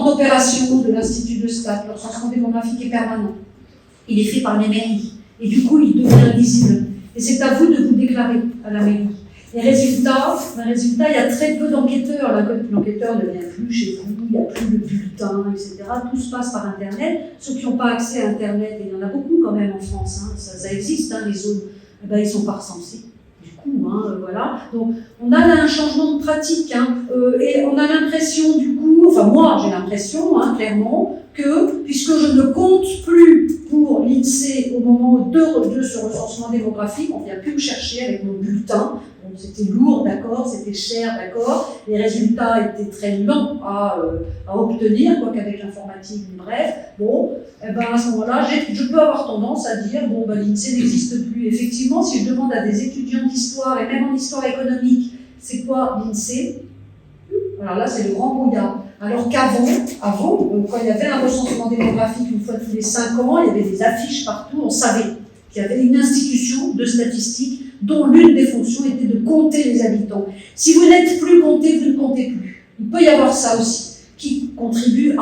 opération de l'Institut de Stats. Le recensement démographique est permanent. Il est fait par les mairies. Et du coup, il devient invisible. Et c'est à vous de vous déclarer à la mairie. Et résultat, il y a très peu d'enquêteurs. L'enquêteur ne vient plus chez vous, il n'y a plus de bulletins, etc. Tout se passe par Internet. Ceux qui n'ont pas accès à Internet, et il y en a beaucoup quand même en France, ça existe, les zones, ils ne sont pas recensés. Du coup, voilà. Donc, on a là un changement de pratique, et on a l'impression, du coup, enfin moi j'ai l'impression, clairement, que puisque je ne compte plus pour l'INSEE au moment de ce recensement démographique, on ne vient plus me chercher avec mon bulletin. Donc, c'était lourd, d'accord, c'était cher, d'accord, les résultats étaient très lents à obtenir, quoi qu'avec l'informatique, bref. Bon, à ce moment-là, je peux avoir tendance à dire, l'INSEE n'existe plus. Effectivement, si je demande à des étudiants d'histoire, et même en histoire économique, c'est quoi l'INSEE? Alors là, c'est le grand brouillard. Alors qu'avant, quand il y avait un recensement démographique une fois tous les 5 ans, il y avait des affiches partout, on savait qu'il y avait une institution de statistiques dont l'une des fonctions était de compter les habitants. Si vous n'êtes plus compté, vous ne comptez plus. Il peut y avoir ça aussi, qui contribue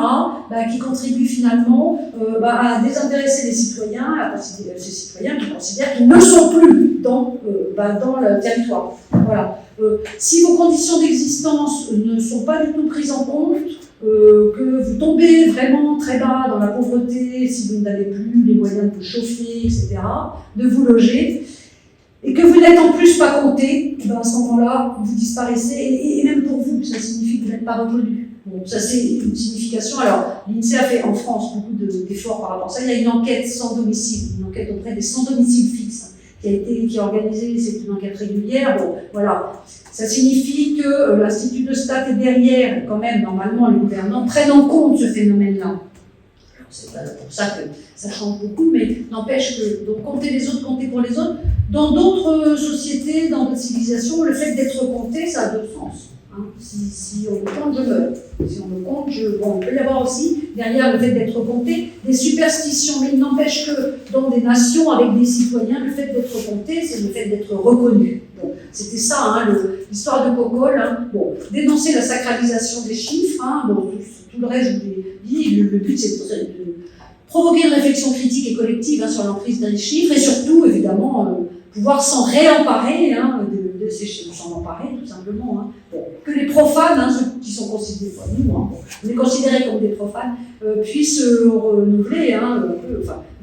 finalement à désintéresser les citoyens, ces citoyens qui considèrent qu'ils ne sont plus dans le territoire. Voilà. Si vos conditions d'existence ne sont pas du tout prises en compte, que vous tombez vraiment très bas dans la pauvreté, si vous n'avez plus les moyens de vous chauffer, etc., de vous loger, et que vous n'êtes en plus pas compté, ben à ce moment-là, vous disparaissez, et même pour vous, ça signifie que vous n'êtes pas reconnu. Bon, ça c'est une signification. Alors, l'INSEE a fait en France beaucoup d'efforts par rapport à ça. Il y a une enquête sans domicile, une enquête auprès des sans domicile fixe, qui a organisé, c'est une enquête régulière. Bon, voilà. Ça signifie que l'Institut de Stat est derrière, quand même, normalement, les gouvernants prennent en compte ce phénomène-là. C'est pas pour ça que ça change beaucoup, mais n'empêche que, donc, compter les autres, compter pour les autres. Dans d'autres sociétés, dans d'autres civilisations, le fait d'être compté, ça a deux sens. Hein. Si on me compte, je meurs. Si on me compte, Bon, il peut y avoir aussi, derrière le fait d'être compté, des superstitions, mais il n'empêche que dans des nations avec des citoyens, le fait d'être compté, c'est le fait d'être reconnu. Bon, c'était ça, hein, l'histoire de Gogol. Hein. Bon, dénoncer la sacralisation des chiffres, hein, bon, tout le reste, je vous l'ai dit, le but c'est de provoquer une réflexion critique et collective hein, sur l'emprise des chiffres, et surtout, évidemment, pouvoir s'en réemparer hein, de ces chiffres, s'en emparer tout simplement. Hein. Bon, que les profanes, hein, ceux qui sont considérés, nous, hein, on est considérés comme des profanes, puissent renouveler, hein,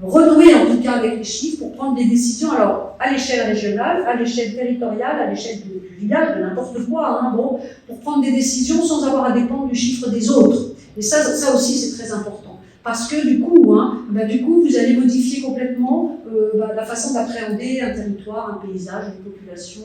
renouer en tout cas avec les chiffres pour prendre des décisions, alors à l'échelle régionale, à l'échelle territoriale, à l'échelle du village, de n'importe quoi, hein, bon, pour prendre des décisions sans avoir à dépendre du chiffre des autres. Et ça aussi c'est très important. Parce que du coup, vous allez modifier complètement la façon d'appréhender un territoire, un paysage, une population.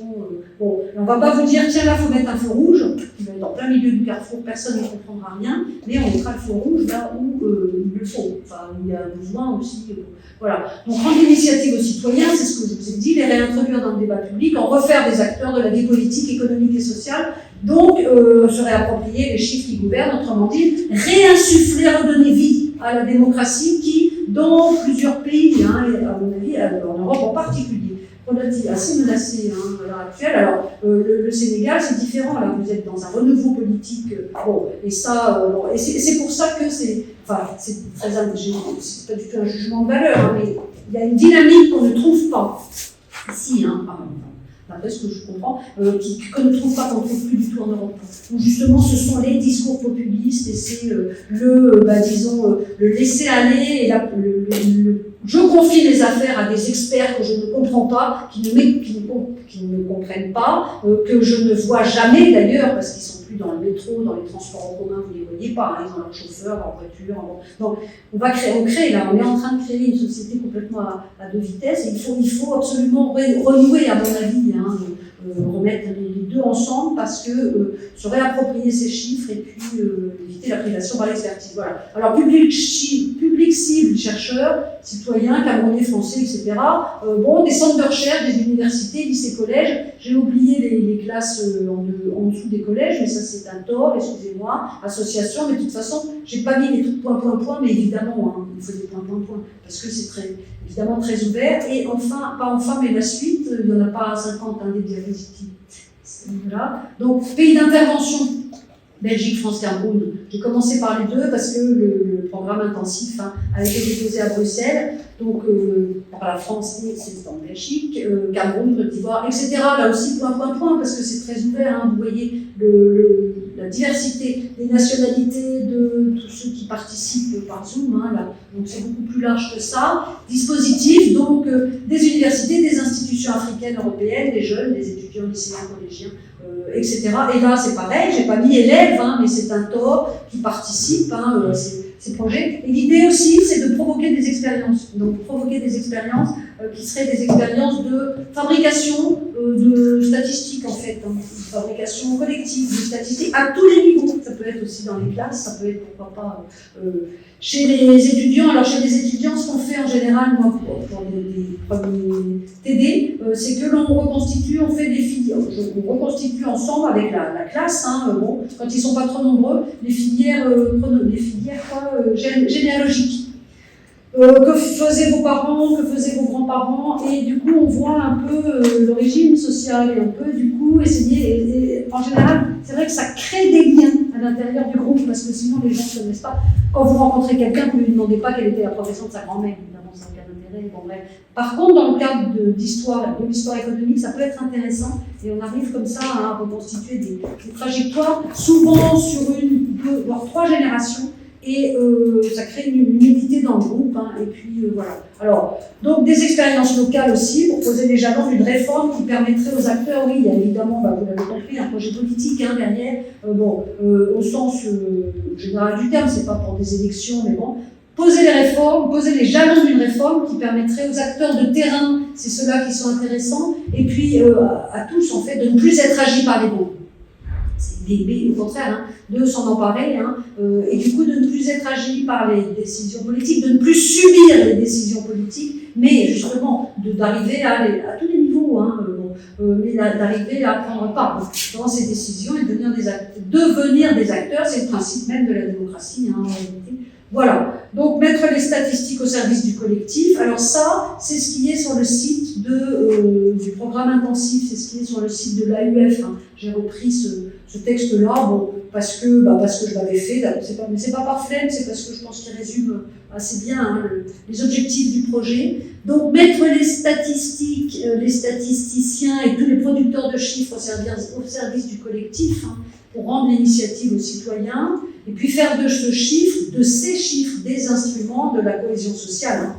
Bon, on ne va pas vous dire, tiens là, il faut mettre un feu rouge, qui va être en plein milieu du carrefour, personne ne comprendra rien, mais on mettra le feu rouge là où il le faut. Enfin, il y a besoin aussi. Voilà. Donc, rendre l'initiative aux citoyens, c'est ce que je vous ai dit, les réintroduire dans le débat public, en refaire des acteurs de la vie politique, économique et sociale. Donc, se réapproprier les chiffres qui gouvernent, autrement dit, réinsuffler, redonner vie à la démocratie qui, dans plusieurs pays, hein, et à mon avis, en Europe en particulier, assez menacée hein, à l'heure actuelle. Alors, le Sénégal, c'est différent, là, vous êtes dans un renouveau politique, bon, et ça, et c'est pour ça que c'est pas du tout un jugement de valeur, hein, mais il y a une dynamique qu'on ne trouve pas ici, hein, d'après ce que je comprends, qu'on ne trouve pas, qu'on ne trouve plus du tout en Europe. Où justement, ce sont les discours populistes et c'est le laisser-aller et je confie les affaires à des experts que je ne comprends pas, qui ne comprennent pas, que je ne vois jamais d'ailleurs, parce qu'ils sont plus dans le métro, dans les transports en commun, vous ne les voyez pas, hein, ils ont leur chauffeur, leur voiture. Donc, on crée là, on est en train de créer une société complètement à deux vitesses, et il faut absolument renouer, à mon avis, hein, remettre les deux ensemble, parce que se réapproprier ces chiffres et puis éviter la prédation par l'expertise. Voilà. Alors, public cible, chercheurs, citoyens, camerounais, français, etc. Des centres de recherche, des universités, lycées, collèges. J'ai oublié les classes en dessous des collèges, mais ça c'est un tort, excusez-moi. Associations, mais de toute façon, j'ai pas mis les trucs point, mais évidemment, hein, il faut des points, parce que c'est évidemment très ouvert. Et mais la suite, il n'y en a pas 50, hein, des diapositives. Voilà. Donc, pays d'intervention. Belgique, France, Cameroun. J'ai commencé par les deux parce que le programme intensif a été déposé à Bruxelles, donc par la France et c'est en Belgique, Cameroun, Côte d'Ivoire, etc. Là aussi, point, parce que c'est très ouvert. Hein. Vous voyez la diversité des nationalités de tous ceux qui participent par Zoom. Hein, là. Donc c'est beaucoup plus large que ça. Dispositif, donc des universités, des institutions africaines, européennes, des jeunes, des étudiants, lycéens, collégiens, etc. Et là, c'est pareil, j'ai pas mis élèves, hein, mais c'est un tort qui participe à ces projets. Et l'idée aussi, c'est de provoquer des expériences. Donc, provoquer des expériences qui seraient des expériences de fabrication de statistiques, en fait, hein, de fabrication collective de statistiques à tous les niveaux. Ça peut être aussi dans les classes, ça peut être, pourquoi pas, chez les étudiants. Alors, chez les étudiants, ce qu'on fait en général, moi, pour les premiers TD, c'est que l'on reconstitue, on fait des filières. On reconstitue ensemble avec la classe, hein, quand ils ne sont pas trop nombreux, les filières généalogiques. Que faisaient vos parents, que faisaient vos grands-parents, et du coup on voit un peu l'origine sociale, et on peut du coup essayer, et en général, c'est vrai que ça crée des liens à l'intérieur du groupe, parce que sinon les gens ne se connaissent pas. Quand vous rencontrez quelqu'un, vous ne lui demandez pas quelle était la profession de sa grand-mère, évidemment, ça n'a aucun intérêt, bon bref. Par contre, dans le cadre de l'histoire économique, ça peut être intéressant, et on arrive comme ça à reconstituer des trajectoires, souvent sur une, deux, voire trois générations, et ça crée une unité dans le groupe, hein, et puis voilà. Alors, donc des expériences locales aussi pour poser les jalons d'une réforme qui permettrait aux acteurs, oui, il y a évidemment, vous l'avez compris, un projet politique hein, derrière, au sens général du terme, c'est pas pour des élections, mais bon, poser les réformes, poser les jalons d'une réforme qui permettrait aux acteurs de terrain, c'est ceux-là qui sont intéressants, et puis à tous en fait, de ne plus être agis par les groupes. Au contraire, hein, de s'en emparer, hein, et du coup de ne plus être agi par les décisions politiques, de ne plus subir les décisions politiques, mais justement d'arriver à tous les niveaux, hein, mais d'arriver à prendre part dans ces décisions et devenir des acteurs, c'est le principe même de la démocratie, hein, en réalité. Voilà, donc mettre les statistiques au service du collectif, alors ça, c'est ce qui est sur le site du programme intensif, c'est ce qui est sur le site de l'AUF, hein. J'ai repris ce texte-là, bon, parce que je l'avais fait, mais c'est pas par flemme, c'est parce que je pense qu'il résume assez bien hein, les objectifs du projet. Donc mettre les statistiques, les statisticiens et tous les producteurs de chiffres au service du collectif, hein, pour rendre l'initiative aux citoyens, et puis faire de ces chiffres, des instruments de la cohésion sociale, hein.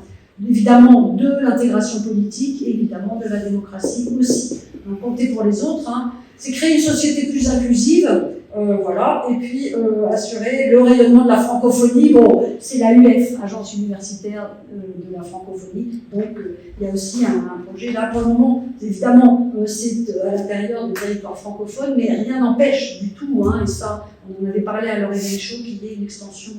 Évidemment de l'intégration politique et évidemment de la démocratie aussi. Donc compter pour les autres, hein. C'est créer une société plus inclusive, voilà, et puis assurer le rayonnement de la francophonie. Bon, c'est l'AUF, Agence universitaire de la francophonie, donc il y a aussi un projet là pour le moment. Évidemment, c'est à l'intérieur du territoire francophone, mais rien n'empêche du tout, hein, et ça, on en avait parlé à Laurent Michaud, qu'il y ait une extension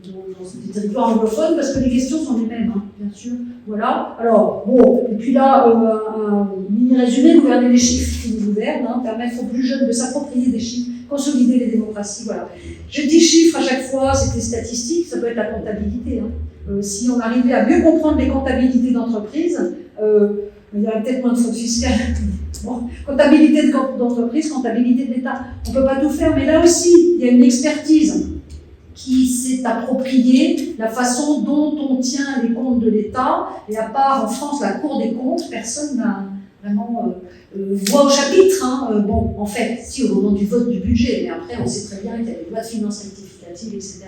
dans des territoires anglophones, parce que les questions sont les mêmes, hein, bien sûr. Voilà. Alors, bon, et puis là, un mini résumé, gouverner les chiffres qui nous gouvernent, hein, permettre aux plus jeunes de s'approprier des chiffres, consolider les démocraties, voilà. Je dis chiffres à chaque fois, c'est des statistiques, ça peut être la comptabilité, hein. Si on arrivait à mieux comprendre les comptabilités d'entreprise, il y aurait peut-être moins de fraude fiscale. Bon, comptabilité d'entreprise, comptabilité de l'État, on ne peut pas tout faire, mais là aussi, il y a une expertise qui s'est appropriée la façon dont on tient les comptes de l'État, et à part en France la Cour des comptes, personne n'a vraiment voix au chapitre. Hein. Bon, en fait, si au moment du vote du budget, mais après on sait très bien qu'il y a des lois de finances rectificatives, etc.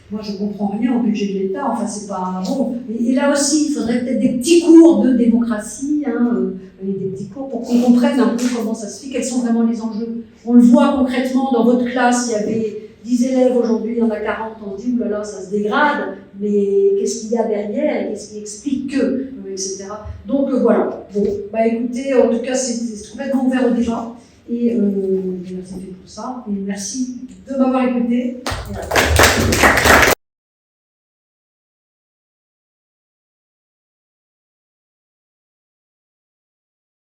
Moi je ne comprends rien au budget de l'État, enfin c'est pas bon. Et là aussi, il faudrait peut-être des petits cours de démocratie, hein, des petits cours pour qu'on comprenne un peu comment ça se fait, quels sont vraiment les enjeux. On le voit concrètement dans votre classe, il y avait 10 élèves, aujourd'hui il y en a 40, on se dit, oulala, ça se dégrade, mais qu'est-ce qu'il y a derrière, et qu'est-ce qui explique que, etc. Donc voilà, bon, bah écoutez, en tout cas c'est complètement ouvert au débat, et merci pour ça, et merci de m'avoir écouté. Voilà.